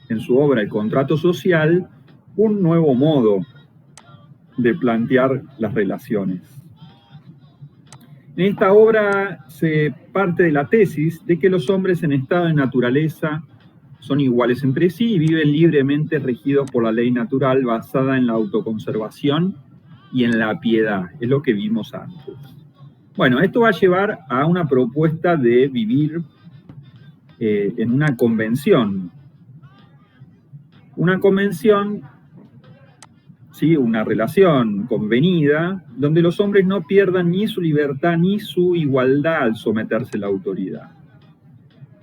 en su obra El contrato social un nuevo modo de plantear las relaciones. En esta obra se parte de la tesis de que los hombres en estado de naturaleza son iguales entre sí y viven libremente regidos por la ley natural basada en la autoconservación y en la piedad. Es lo que vimos antes. Bueno, esto va a llevar a una propuesta de vivir en una convención. Una convención, ¿sí?, una relación convenida, donde los hombres no pierdan ni su libertad ni su igualdad al someterse a la autoridad.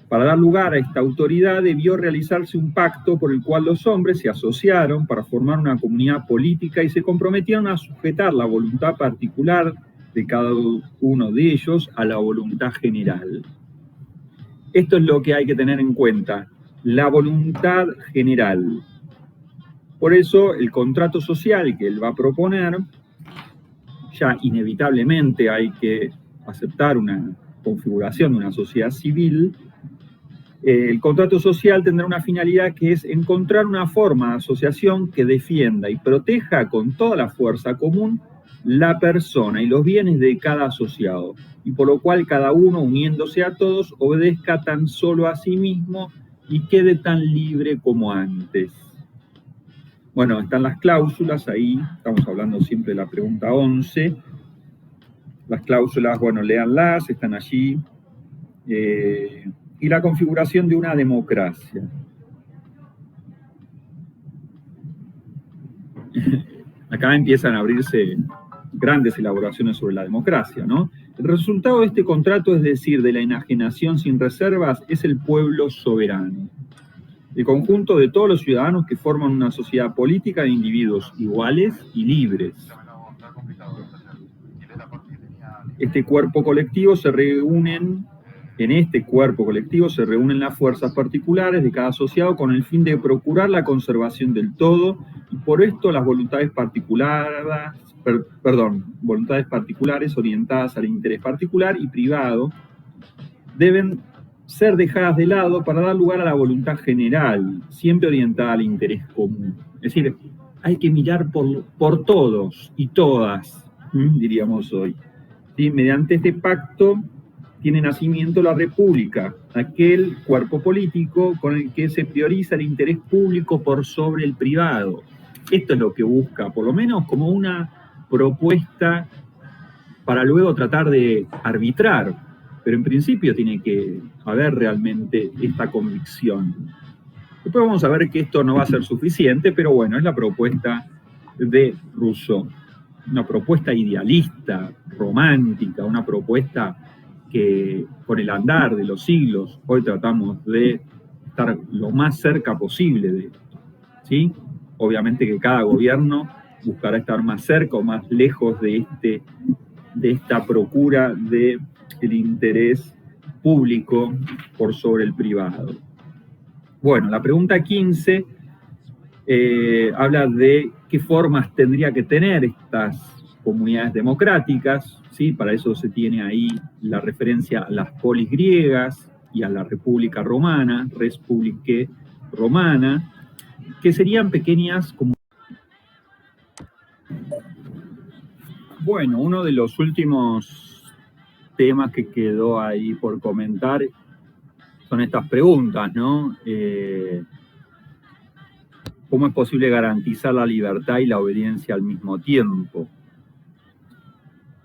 Para dar lugar a esta autoridad debió realizarse un pacto por el cual los hombres se asociaron para formar una comunidad política y se comprometieron a sujetar la voluntad particular de cada uno de ellos a la voluntad general. Esto es lo que hay que tener en cuenta, la voluntad general. Por eso el contrato social que él va a proponer, ya inevitablemente hay que aceptar una configuración de una sociedad civil. El contrato social tendrá una finalidad que es encontrar una forma de asociación que defienda y proteja con toda la fuerza común la persona y los bienes de cada asociado, y por lo cual cada uno, uniéndose a todos, obedezca tan solo a sí mismo y quede tan libre como antes. Bueno, están las cláusulas ahí, estamos hablando siempre de la pregunta 11. Las cláusulas, bueno, léanlas, están allí. Y la configuración de una democracia. Acá empiezan a abrirse grandes elaboraciones sobre la democracia, ¿no? El resultado de este contrato, es decir, de la enajenación sin reservas, es el pueblo soberano. El conjunto de todos los ciudadanos que forman una sociedad política de individuos iguales y libres. Este cuerpo colectivo en este cuerpo colectivo se reúnen las fuerzas particulares de cada asociado con el fin de procurar la conservación del todo, y por esto las voluntades particulares orientadas al interés particular y privado deben ser dejadas de lado para dar lugar a la voluntad general, siempre orientada al interés común. Es decir, hay que mirar por todos y todas, diríamos hoy. ¿Sí? Mediante este pacto tiene nacimiento la República, aquel cuerpo político con el que se prioriza el interés público por sobre el privado. Esto es lo que busca, por lo menos como una propuesta para luego tratar de arbitrar, pero en principio tiene que haber realmente esta convicción. Después vamos a ver que esto no va a ser suficiente, pero bueno, es la propuesta de Rousseau. Una propuesta idealista, romántica, una propuesta que con el andar de los siglos hoy tratamos de estar lo más cerca posible de esto, ¿sí? Obviamente que cada gobierno buscará estar más cerca o más lejos de esta procura del interés público por sobre el privado. Bueno, la pregunta 15 habla de qué formas tendría que tener estas comunidades democráticas, ¿sí? Para eso se tiene ahí la referencia a las polis griegas y a la República Romana, Res Publicae Romana, que serían pequeñas comunidades. Bueno, uno de los últimos temas que quedó ahí por comentar son estas preguntas, ¿no? ¿Cómo es posible garantizar la libertad y la obediencia al mismo tiempo?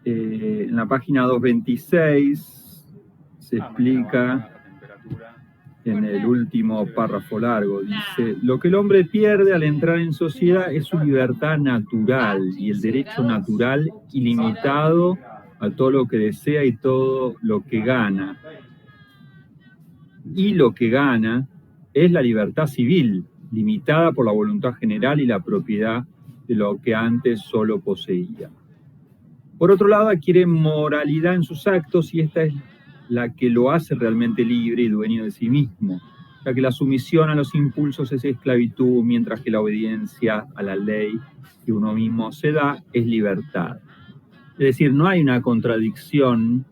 En la página 226 se explica en el último párrafo largo, dice: lo que el hombre pierde al entrar en sociedad es su libertad natural y el derecho natural ilimitado a todo lo que desea y todo lo que gana. Y lo que gana es la libertad civil, limitada por la voluntad general y la propiedad de lo que antes solo poseía. Por otro lado, adquiere moralidad en sus actos y esta es la que lo hace realmente libre y dueño de sí mismo, ya que la sumisión a los impulsos es esclavitud, mientras que la obediencia a la ley que uno mismo se da es libertad. Es decir, no hay una contradicción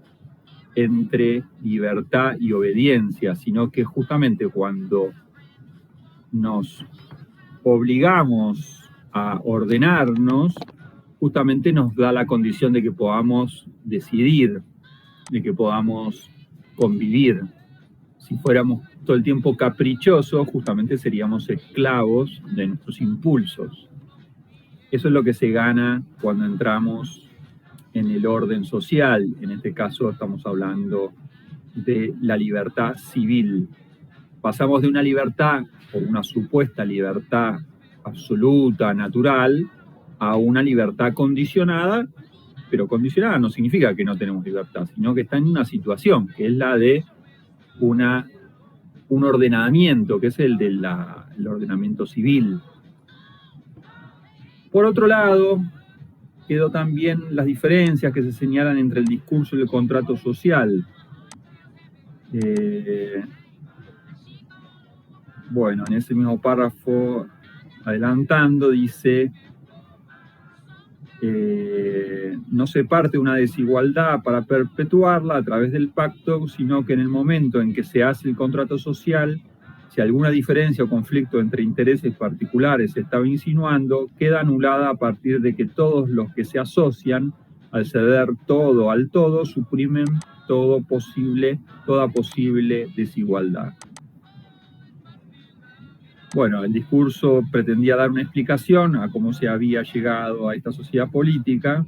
entre libertad y obediencia, sino que justamente cuando nos obligamos a ordenarnos, justamente nos da la condición de que podamos decidir, de que podamos convivir. Si fuéramos todo el tiempo caprichosos, justamente seríamos esclavos de nuestros impulsos. Eso es lo que se gana cuando entramos en el orden social. En este caso estamos hablando de la libertad civil. Pasamos de una libertad, o una supuesta libertad absoluta, natural, a una libertad condicionada, pero condicionada no significa que no tenemos libertad, sino que está en una situación, que es la de un ordenamiento, que es el ordenamiento civil. Por otro lado, quedó también las diferencias que se señalan entre el discurso y el contrato social. Bueno, en ese mismo párrafo, adelantando, dice: no se parte una desigualdad para perpetuarla a través del pacto, sino que en el momento en que se hace el contrato social, si alguna diferencia o conflicto entre intereses particulares se estaba insinuando, queda anulada a partir de que todos los que se asocian, al ceder todo al todo, suprimen toda posible desigualdad. Bueno, el discurso pretendía dar una explicación a cómo se había llegado a esta sociedad política.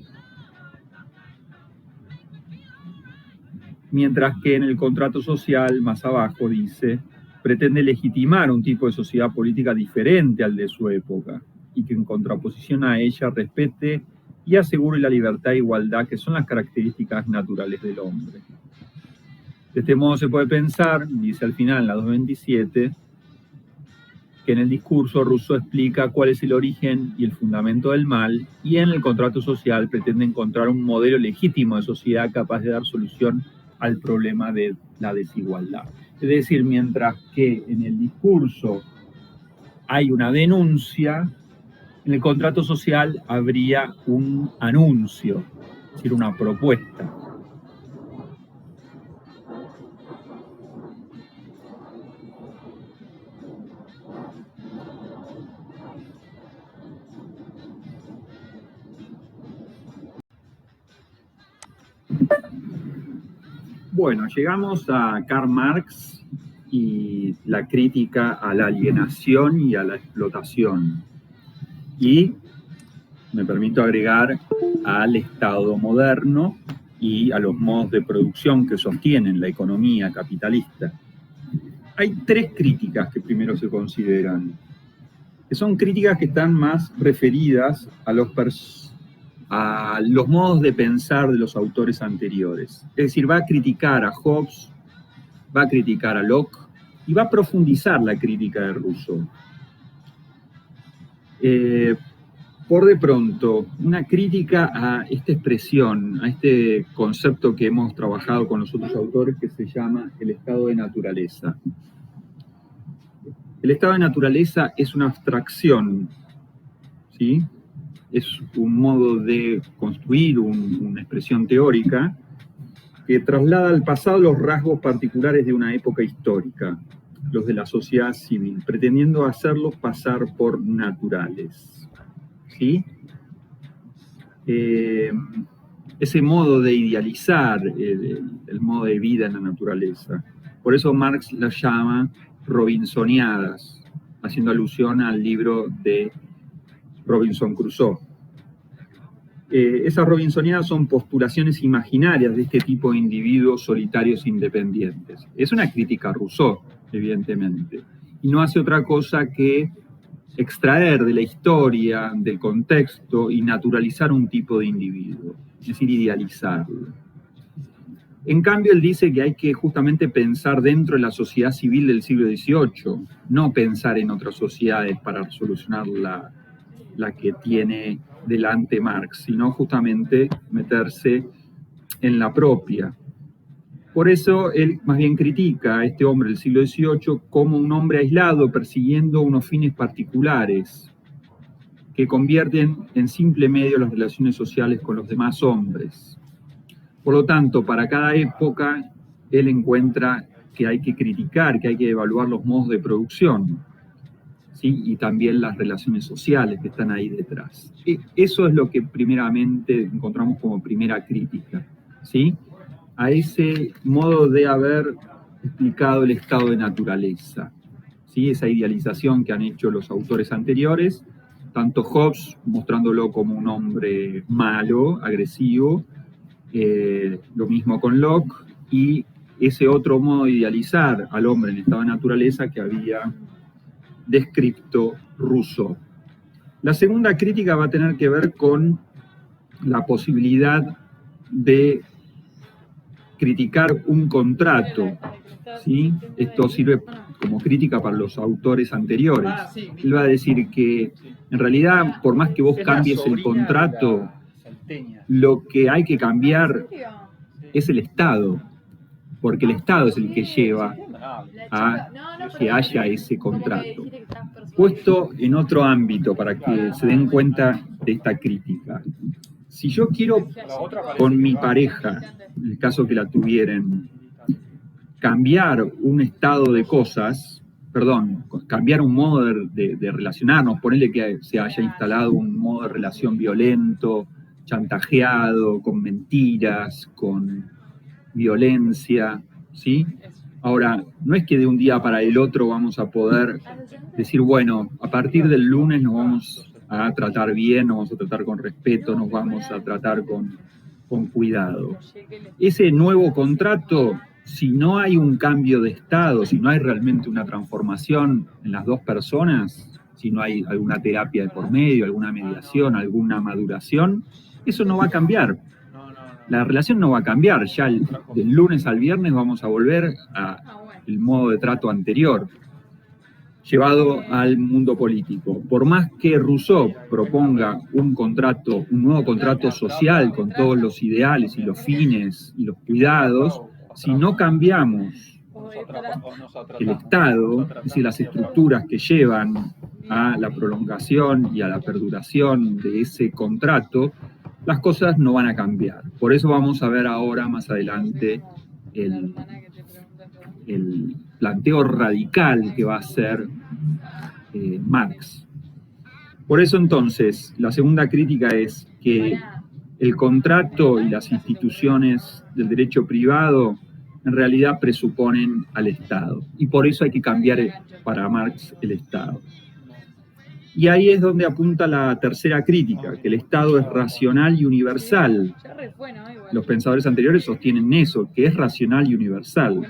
mientras que en el contrato social, más abajo, dice, pretende legitimar un tipo de sociedad política diferente al de su época y que en contraposición a ella respete y asegure la libertad e igualdad que son las características naturales del hombre. De este modo se puede pensar, dice al final en la 227, que en el discurso Rousseau explica cuál es el origen y el fundamento del mal, y en el contrato social pretende encontrar un modelo legítimo de sociedad capaz de dar solución al problema de la desigualdad. Es decir, mientras que en el discurso hay una denuncia, en el contrato social habría un anuncio, es decir, una propuesta. Bueno, llegamos a Karl Marx y la crítica a la alienación y a la explotación. Y me permito agregar al Estado moderno y a los modos de producción que sostienen la economía capitalista. Hay tres críticas que primero se consideran, que son críticas que están más referidas a los modos de pensar de los autores anteriores. Es decir, va a criticar a Hobbes, va a criticar a Locke y va a profundizar la crítica de Rousseau. Por de pronto, una crítica a esta expresión, a este concepto que hemos trabajado con los otros autores que se llama el estado de naturaleza. El estado de naturaleza es una abstracción, ¿sí? Es un modo de construir una expresión teórica que traslada al pasado los rasgos particulares de una época histórica, los de la sociedad civil, pretendiendo hacerlos pasar por naturales. ¿Sí? Ese modo de idealizar el modo de vida en la naturaleza. Por eso Marx las llama robinsoniadas, haciendo alusión al libro de Robinson Crusoe. Esas robinsoniadas son postulaciones imaginarias de este tipo de individuos solitarios independientes. Es una crítica a Rousseau, evidentemente, y no hace otra cosa que extraer de la historia, del contexto y naturalizar un tipo de individuo, es decir, idealizarlo. En cambio, él dice que hay que justamente pensar dentro de la sociedad civil del siglo XVIII, no pensar en otras sociedades para solucionar la que tiene delante Marx, sino justamente meterse en la propia. Por eso él más bien critica a este hombre del siglo XVIII como un hombre aislado persiguiendo unos fines particulares que convierten en simple medio las relaciones sociales con los demás hombres. Por lo tanto, para cada época él encuentra que hay que criticar, que hay que evaluar los modos de producción, ¿sí? Y también las relaciones sociales que están ahí detrás. Eso es lo que primeramente encontramos como primera crítica, ¿sí? A ese modo de haber explicado el estado de naturaleza, ¿sí? Esa idealización que han hecho los autores anteriores, tanto Hobbes mostrándolo como un hombre malo, agresivo, lo mismo con Locke, y ese otro modo de idealizar al hombre en estado de naturaleza que había descrito Rousseau. La segunda crítica va a tener que ver con la posibilidad de criticar un contrato, ¿sí? Esto sirve como crítica para los autores anteriores. Él va a decir que en realidad, por más que vos cambies el contrato, lo que hay que cambiar es el Estado, porque el Estado es el que lleva a que haya ese contrato. Puesto en otro ámbito para que se den cuenta de esta crítica. Si yo quiero con mi pareja, en el caso que la tuvieran, cambiar un estado de cosas, cambiar un modo de relacionarnos, ponerle que se haya instalado un modo de relación violento, chantajeado, con mentiras, con violencia, ¿sí? Ahora, no es que de un día para el otro vamos a poder decir, bueno, a partir del lunes nos vamos a tratar bien, nos vamos a tratar con respeto, nos vamos a tratar con con cuidado. Ese nuevo contrato, si no hay un cambio de estado, si no hay realmente una transformación en las dos personas, si no hay alguna terapia de por medio, alguna mediación, alguna maduración, eso no va a cambiar. La relación no va a cambiar. Ya del lunes al viernes vamos a volver al modo de trato anterior, llevado al mundo político. Por más que Rousseau proponga un nuevo contrato social con todos los ideales y los fines y los cuidados, si no cambiamos el Estado, es decir, las estructuras que llevan a la prolongación y a la perduración de ese contrato, las cosas no van a cambiar. Por eso vamos a ver ahora, más adelante, el planteo radical que va a hacer Marx. Por eso entonces, la segunda crítica es que el contrato y las instituciones del derecho privado en realidad presuponen al Estado. Y por eso hay que cambiar para Marx el Estado. Y ahí es donde apunta la tercera crítica, que el Estado es racional y universal. Los pensadores anteriores sostienen eso, que es racional y universal.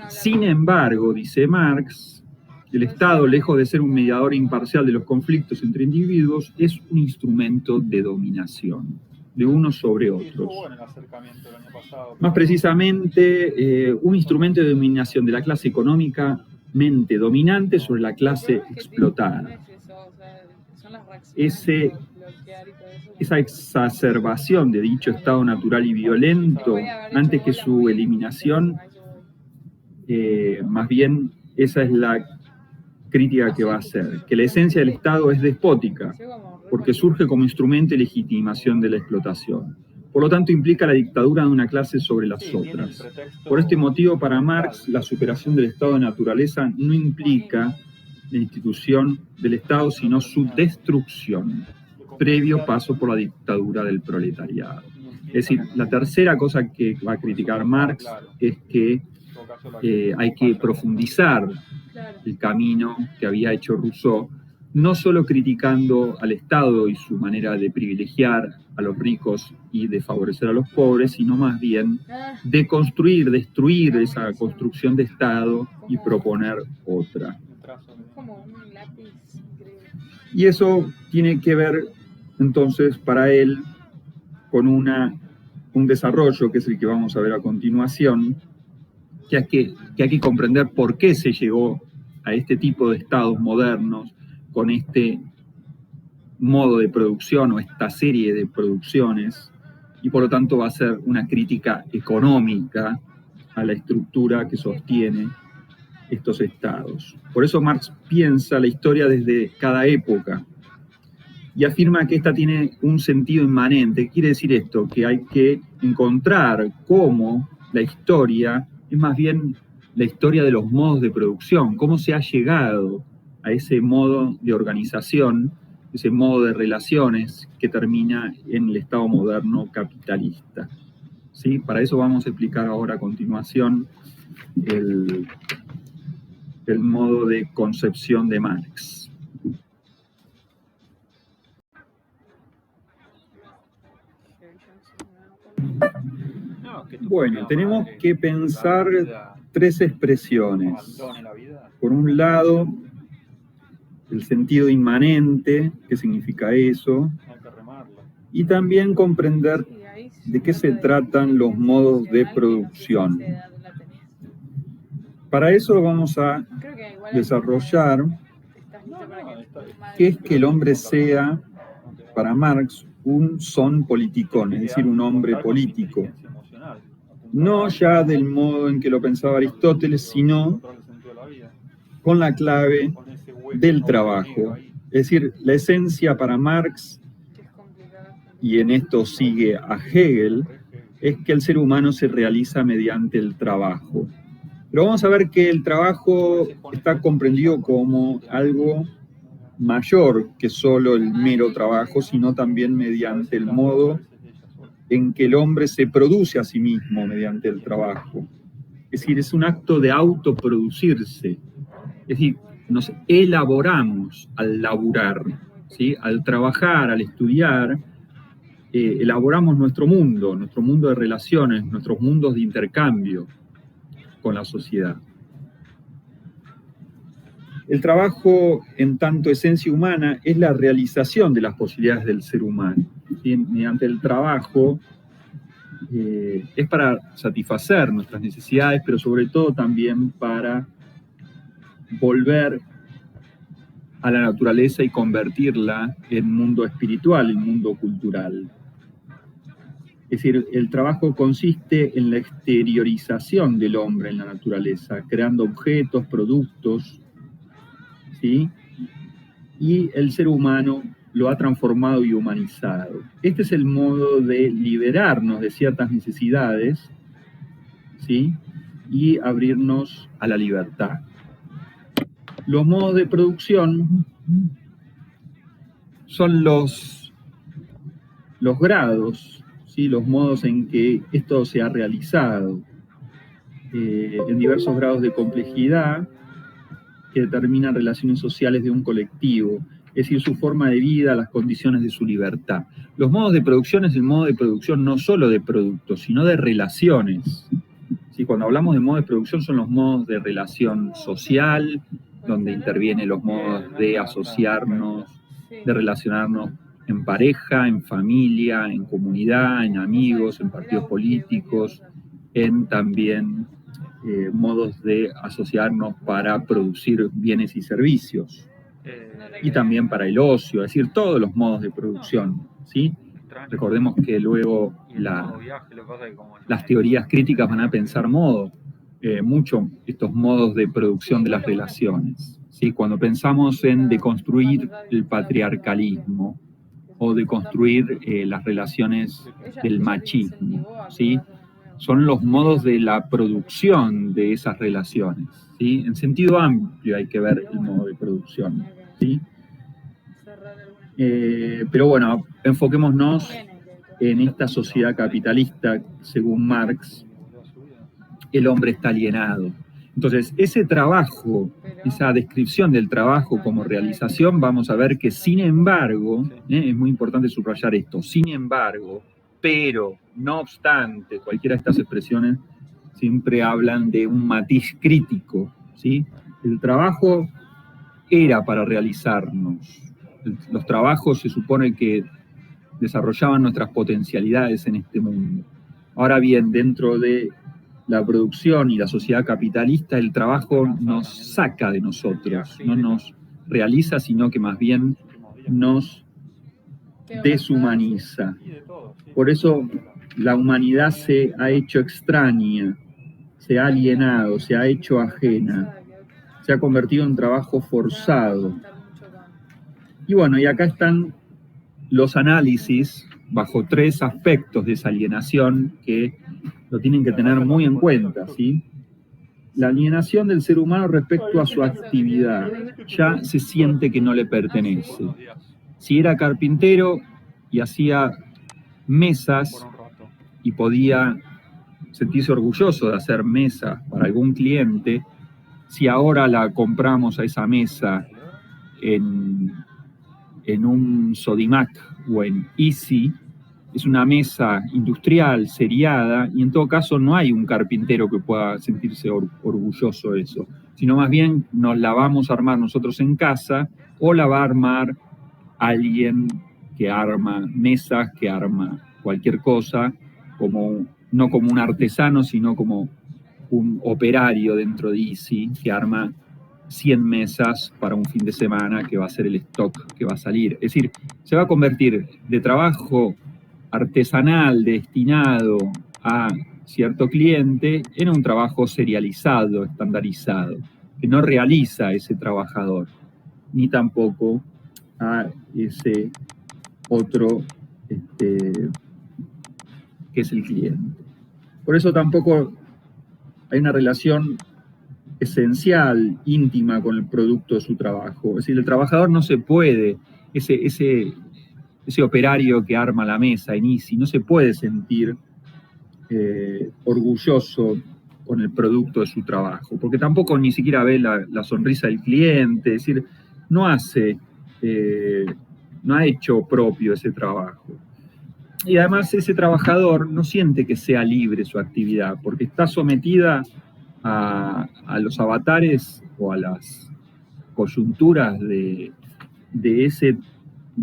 Sin embargo, dice Marx, el Estado, lejos de ser un mediador imparcial de los conflictos entre individuos, es un instrumento de dominación de unos sobre otros. Más precisamente, un instrumento de dominación de la clase económicamente dominante sobre la clase explotada. Esa exacerbación de dicho estado natural y violento, antes que su eliminación, más bien esa es la crítica que va a hacer, que la esencia del Estado es despótica, porque surge como instrumento de legitimación de la explotación. Por lo tanto, implica la dictadura de una clase sobre las otras. Por este motivo, para Marx, la superación del estado de naturaleza no implica la institución del Estado, sino su destrucción, previo paso por la dictadura del proletariado. Es decir, la tercera cosa que va a criticar Marx es que hay que profundizar el camino que había hecho Rousseau, no solo criticando al Estado y su manera de privilegiar a los ricos y de favorecer a los pobres, sino más bien de construir, destruir esa construcción de Estado y proponer otra. Y eso tiene que ver, entonces, para él, con un desarrollo, que es el que vamos a ver a continuación, que hay que comprender por qué se llegó a este tipo de estados modernos, con este modo de producción o esta serie de producciones, y por lo tanto va a ser una crítica económica a la estructura que sostiene estos estados. Por eso Marx piensa la historia desde cada época y afirma que esta tiene un sentido inmanente. ¿Qué quiere decir esto? Que hay que encontrar cómo la historia es más bien la historia de los modos de producción, cómo se ha llegado a ese modo de organización, ese modo de relaciones que termina en el Estado moderno capitalista. ¿Sí? Para eso vamos a explicar ahora a continuación el modo de concepción de Marx. Bueno, tenemos que pensar tres expresiones. Por un lado, el sentido inmanente, ¿qué significa eso? Y también comprender de qué se tratan los modos de producción. Para eso vamos a desarrollar qué es que el hombre sea, para Marx, un son politicón, es decir, un hombre político. No ya del modo en que lo pensaba Aristóteles, sino con la clave del trabajo. Es decir, la esencia para Marx, y en esto sigue a Hegel, es que el ser humano se realiza mediante el trabajo. Pero vamos a ver que el trabajo está comprendido como algo mayor que solo el mero trabajo, sino también mediante el modo en que el hombre se produce a sí mismo mediante el trabajo. Es decir, es un acto de autoproducirse. Es decir, nos elaboramos al laburar, ¿sí? Al trabajar, al estudiar, elaboramos nuestro mundo de relaciones, nuestros mundos de intercambio con la sociedad. El trabajo, en tanto esencia humana, es la realización de las posibilidades del ser humano. ¿Sí? Mediante el trabajo es para satisfacer nuestras necesidades, pero sobre todo también para volver a la naturaleza y convertirla en mundo espiritual, en mundo cultural. Es decir, el trabajo consiste en la exteriorización del hombre en la naturaleza, creando objetos, productos, ¿sí? Y el ser humano lo ha transformado y humanizado. Este es el modo de liberarnos de ciertas necesidades, ¿sí? Y abrirnos a la libertad. Los modos de producción son los grados, ¿sí? Los modos en que esto se ha realizado, en diversos grados de complejidad que determinan relaciones sociales de un colectivo, es decir, su forma de vida, las condiciones de su libertad. Los modos de producción es el modo de producción no solo de productos, sino de relaciones. ¿Sí? Cuando hablamos de modos de producción son los modos de relación social, donde intervienen los modos de asociarnos, de relacionarnos en pareja, en familia, en comunidad, en amigos, en partidos políticos, en también modos de asociarnos para producir bienes y servicios, y también para el ocio, es decir, todos los modos de producción, ¿sí? Recordemos que luego las teorías críticas van a pensar mucho estos modos de producción de las relaciones, ¿sí? Cuando pensamos en deconstruir el patriarcalismo o deconstruir las relaciones del machismo, ¿sí? Son los modos de la producción de esas relaciones, ¿sí? En sentido amplio hay que ver el modo de producción, ¿sí? Pero bueno, enfoquémonos en esta sociedad capitalista, según Marx, el hombre está alienado. Entonces, ese trabajo, esa descripción del trabajo como realización, vamos a ver que sin embargo, es muy importante subrayar esto, sin embargo, pero, no obstante, cualquiera de estas expresiones siempre hablan de un matiz crítico, ¿sí? El trabajo era para realizarnos. Los trabajos se supone que desarrollaban nuestras potencialidades en este mundo. Ahora bien, dentro de la producción y la sociedad capitalista, el trabajo nos saca de nosotros, no nos realiza, sino que más bien nos deshumaniza. Por eso la humanidad se ha hecho extraña, se ha alienado, se ha hecho ajena, se ha convertido en trabajo forzado. Y bueno, y acá están los análisis bajo 3 aspectos de esa alienación que lo tienen que tener muy en cuenta, ¿sí? La alienación del ser humano respecto a su actividad ya se siente que no le pertenece. Si era carpintero y hacía mesas y podía sentirse orgulloso de hacer mesas para algún cliente, si ahora la compramos a esa mesa en un Sodimac o en Easy, es una mesa industrial, seriada, y en todo caso no hay un carpintero que pueda sentirse orgulloso de eso, sino más bien nos la vamos a armar nosotros en casa o la va a armar alguien que arma mesas, que arma cualquier cosa, no como un artesano, sino como un operario dentro de Easy que arma 100 mesas para un fin de semana que va a ser el stock que va a salir. Es decir, se va a convertir de trabajo artesanal destinado a cierto cliente en un trabajo serializado, estandarizado, que no realiza ese trabajador, ni tampoco a ese otro que es el cliente. Por eso tampoco hay una relación esencial, íntima con el producto de su trabajo. Es decir, el trabajador no se puede, ese operario que arma la mesa en Easy, no se puede sentir orgulloso con el producto de su trabajo, porque tampoco ni siquiera ve la sonrisa del cliente, es decir, no ha hecho propio ese trabajo. Y además ese trabajador no siente que sea libre su actividad, porque está sometida a los avatares o a las coyunturas de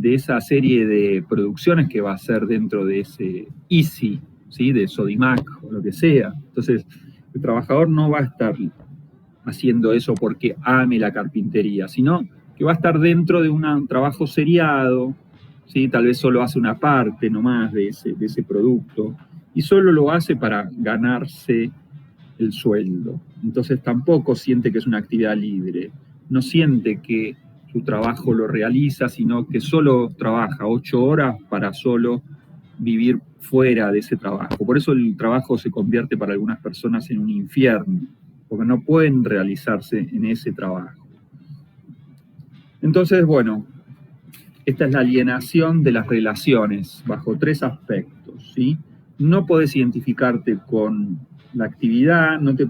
esa serie de producciones que va a hacer dentro de ese Easy, ¿sí? De Sodimac o lo que sea. Entonces, el trabajador no va a estar haciendo eso porque ame la carpintería, sino que va a estar dentro de un trabajo seriado, ¿sí? Tal vez solo hace una parte nomás de ese producto y solo lo hace para ganarse el sueldo. Entonces tampoco siente que es una actividad libre, no siente que su trabajo lo realiza, sino que solo trabaja 8 horas para solo vivir fuera de ese trabajo. Por eso el trabajo se convierte para algunas personas en un infierno, porque no pueden realizarse en ese trabajo. Entonces, bueno, esta es la alienación de las relaciones bajo 3 aspectos, ¿sí? No podés identificarte con la actividad, no te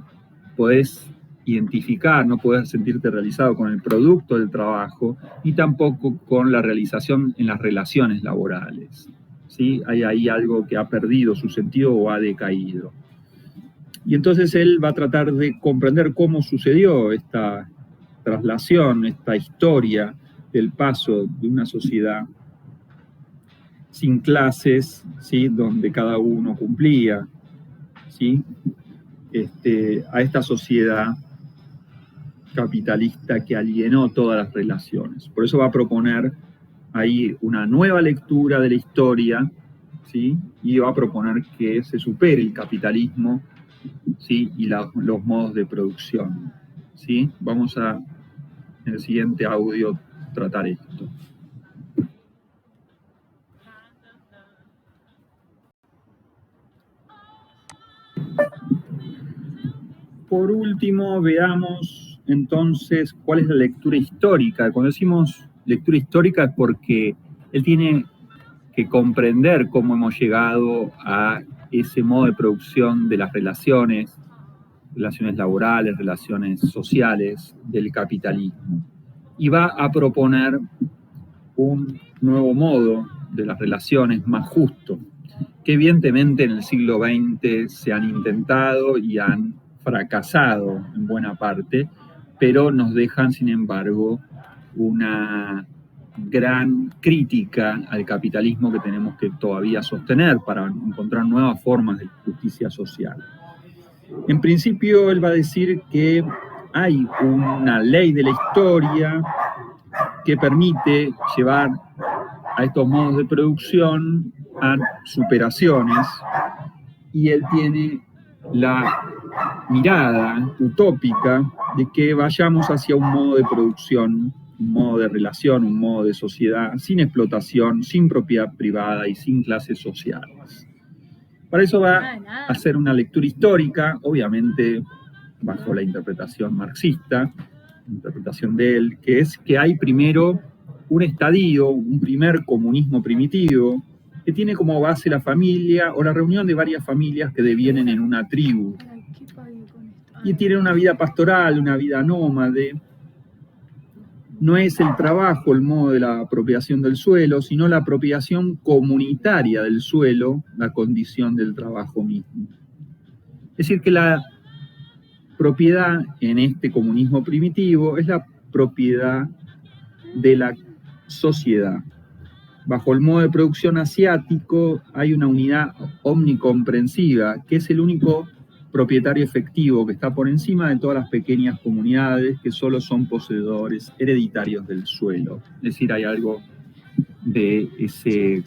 podés identificar, no podés sentirte realizado con el producto del trabajo, ni tampoco con la realización en las relaciones laborales, ¿sí? Hay ahí algo que ha perdido su sentido o ha decaído. Y entonces él va a tratar de comprender cómo sucedió esta traslación, esta historia del paso de una sociedad sin clases, ¿sí? Donde cada uno cumplía, ¿sí? A esta sociedad capitalista que alienó todas las relaciones. Por eso va a proponer ahí una nueva lectura de la historia, ¿sí? Y va a proponer que se supere el capitalismo, ¿sí? Y los modos de producción, ¿sí? Vamos a, en el siguiente audio, tratar esto. Por último, veamos entonces cuál es la lectura histórica. Cuando decimos lectura histórica es porque él tiene que comprender cómo hemos llegado a ese modo de producción de las relaciones laborales, relaciones sociales del capitalismo. Y va a proponer un nuevo modo de las relaciones más justo, que evidentemente en el siglo XX se han intentado y han fracasado en buena parte, pero nos dejan, sin embargo, una gran crítica al capitalismo que tenemos que todavía sostener para encontrar nuevas formas de justicia social. En principio, él va a decir que hay una ley de la historia que permite llevar a estos modos de producción a superaciones, y él tiene la mirada utópica de que vayamos hacia un modo de producción, un modo de relación, un modo de sociedad sin explotación, sin propiedad privada y sin clases sociales. Para eso va a hacer una lectura histórica, obviamente bajo la interpretación marxista, interpretación de él, que es que hay primero un estadio, un primer comunismo primitivo, que tiene como base la familia o la reunión de varias familias que devienen en una tribu. Y tienen una vida pastoral, una vida nómade. No es el trabajo el modo de la apropiación del suelo, sino la apropiación comunitaria del suelo, la condición del trabajo mismo. Es decir, que la propiedad en este comunismo primitivo es la propiedad de la sociedad. Bajo el modo de producción asiático hay una unidad omnicomprensiva, que es el único propietario efectivo que está por encima de todas las pequeñas comunidades que solo son poseedores hereditarios del suelo. Es decir, hay algo de ese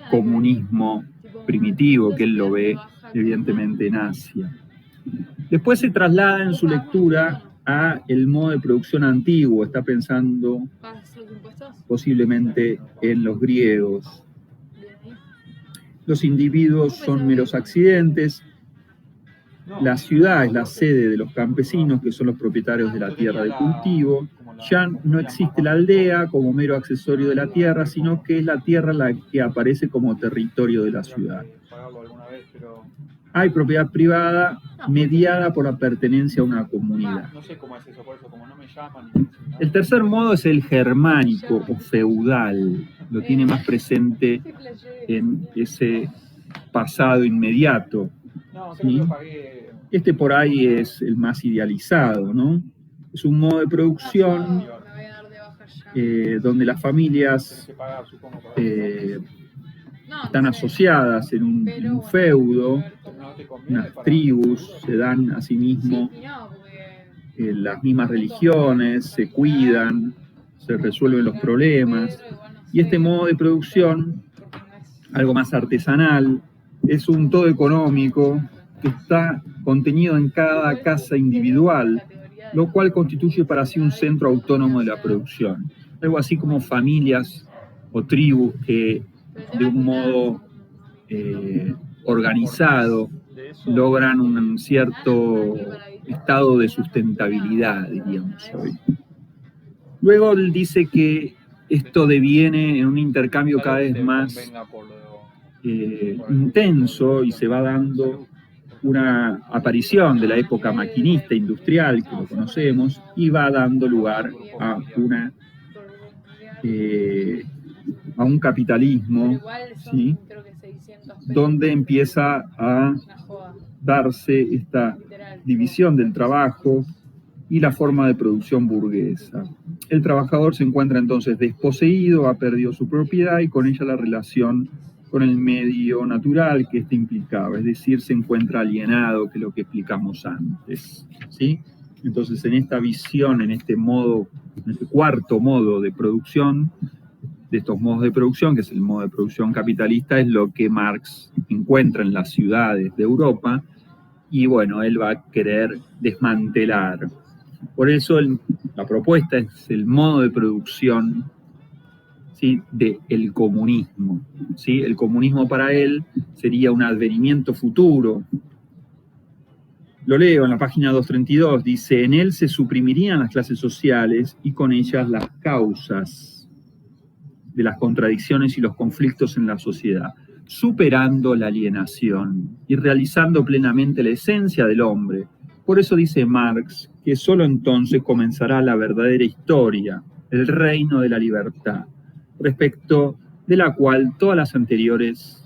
comunismo primitivo que él lo ve evidentemente en Asia. Después se traslada en su lectura a el modo de producción antiguo, está pensando posiblemente en los griegos. Los individuos son meros accidentes, la ciudad es la sede de los campesinos, que son los propietarios de la tierra de cultivo, ya no existe la aldea como mero accesorio de la tierra, sino que es la tierra la que aparece como territorio de la ciudad. hay propiedad privada mediada por la pertenencia a una comunidad. No sé cómo es eso, por eso, como no me llaman. El tercer modo es el germánico o feudal. Lo tiene más presente en ese pasado inmediato. No, creo ¿sí? que lo pagué. Este por ahí es el más idealizado, ¿no? Es un modo de producción donde las familias están asociadas en un feudo, unas tribus, se dan a sí mismo las mismas religiones, se cuidan, se resuelven los problemas. Y este modo de producción, algo más artesanal, es un todo económico que está contenido en cada casa individual, lo cual constituye para sí un centro autónomo de la producción. Algo así como familias o tribus que de un modo organizado logran un cierto estado de sustentabilidad, diríamos hoy. Luego él dice que esto deviene en un intercambio cada vez más intenso y se va dando una aparición de la época maquinista industrial, que lo conocemos, y va dando lugar a un capitalismo, ¿sí? Donde empieza a darse esta división del trabajo y la forma de producción burguesa. El trabajador se encuentra entonces desposeído, ha perdido su propiedad y con ella la relación con el medio natural que éste implicaba, es decir, se encuentra alienado, que es lo que explicamos antes, ¿sí? Entonces, en esta visión, en este modo, en este cuarto modo de producción, de estos modos de producción, que es el modo de producción capitalista, es lo que Marx encuentra en las ciudades de Europa, y bueno, él va a querer desmantelar. Por eso la propuesta es el modo de producción, ¿sí?, del comunismo, ¿sí? El comunismo para él sería un advenimiento futuro. Lo leo en la página 232, dice: en él se suprimirían las clases sociales y con ellas las causas de las contradicciones y los conflictos en la sociedad, superando la alienación y realizando plenamente la esencia del hombre. Por eso dice Marx que solo entonces comenzará la verdadera historia, el reino de la libertad, respecto de la cual todas las anteriores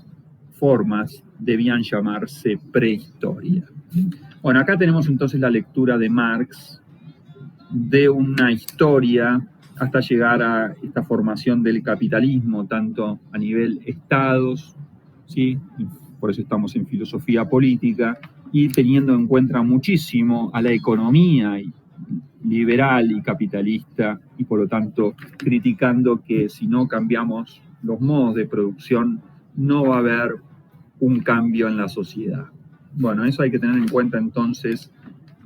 formas debían llamarse prehistoria. Bueno, acá tenemos entonces la lectura de Marx de una historia hasta llegar a esta formación del capitalismo, tanto a nivel estados, ¿sí? Y por eso estamos en filosofía política, y teniendo en cuenta muchísimo a la economía liberal y capitalista, y por lo tanto criticando que si no cambiamos los modos de producción, no va a haber un cambio en la sociedad. Bueno, eso hay que tener en cuenta entonces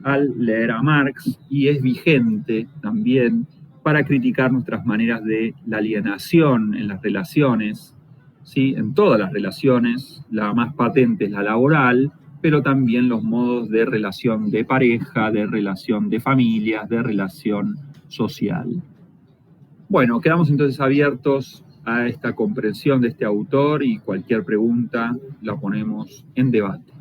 al leer a Marx, y es vigente también para criticar nuestras maneras de la alienación en las relaciones, ¿sí? En todas las relaciones, la más patente es la laboral, pero también los modos de relación de pareja, de relación de familias, de relación social. Bueno, quedamos entonces abiertos a esta comprensión de este autor y cualquier pregunta la ponemos en debate.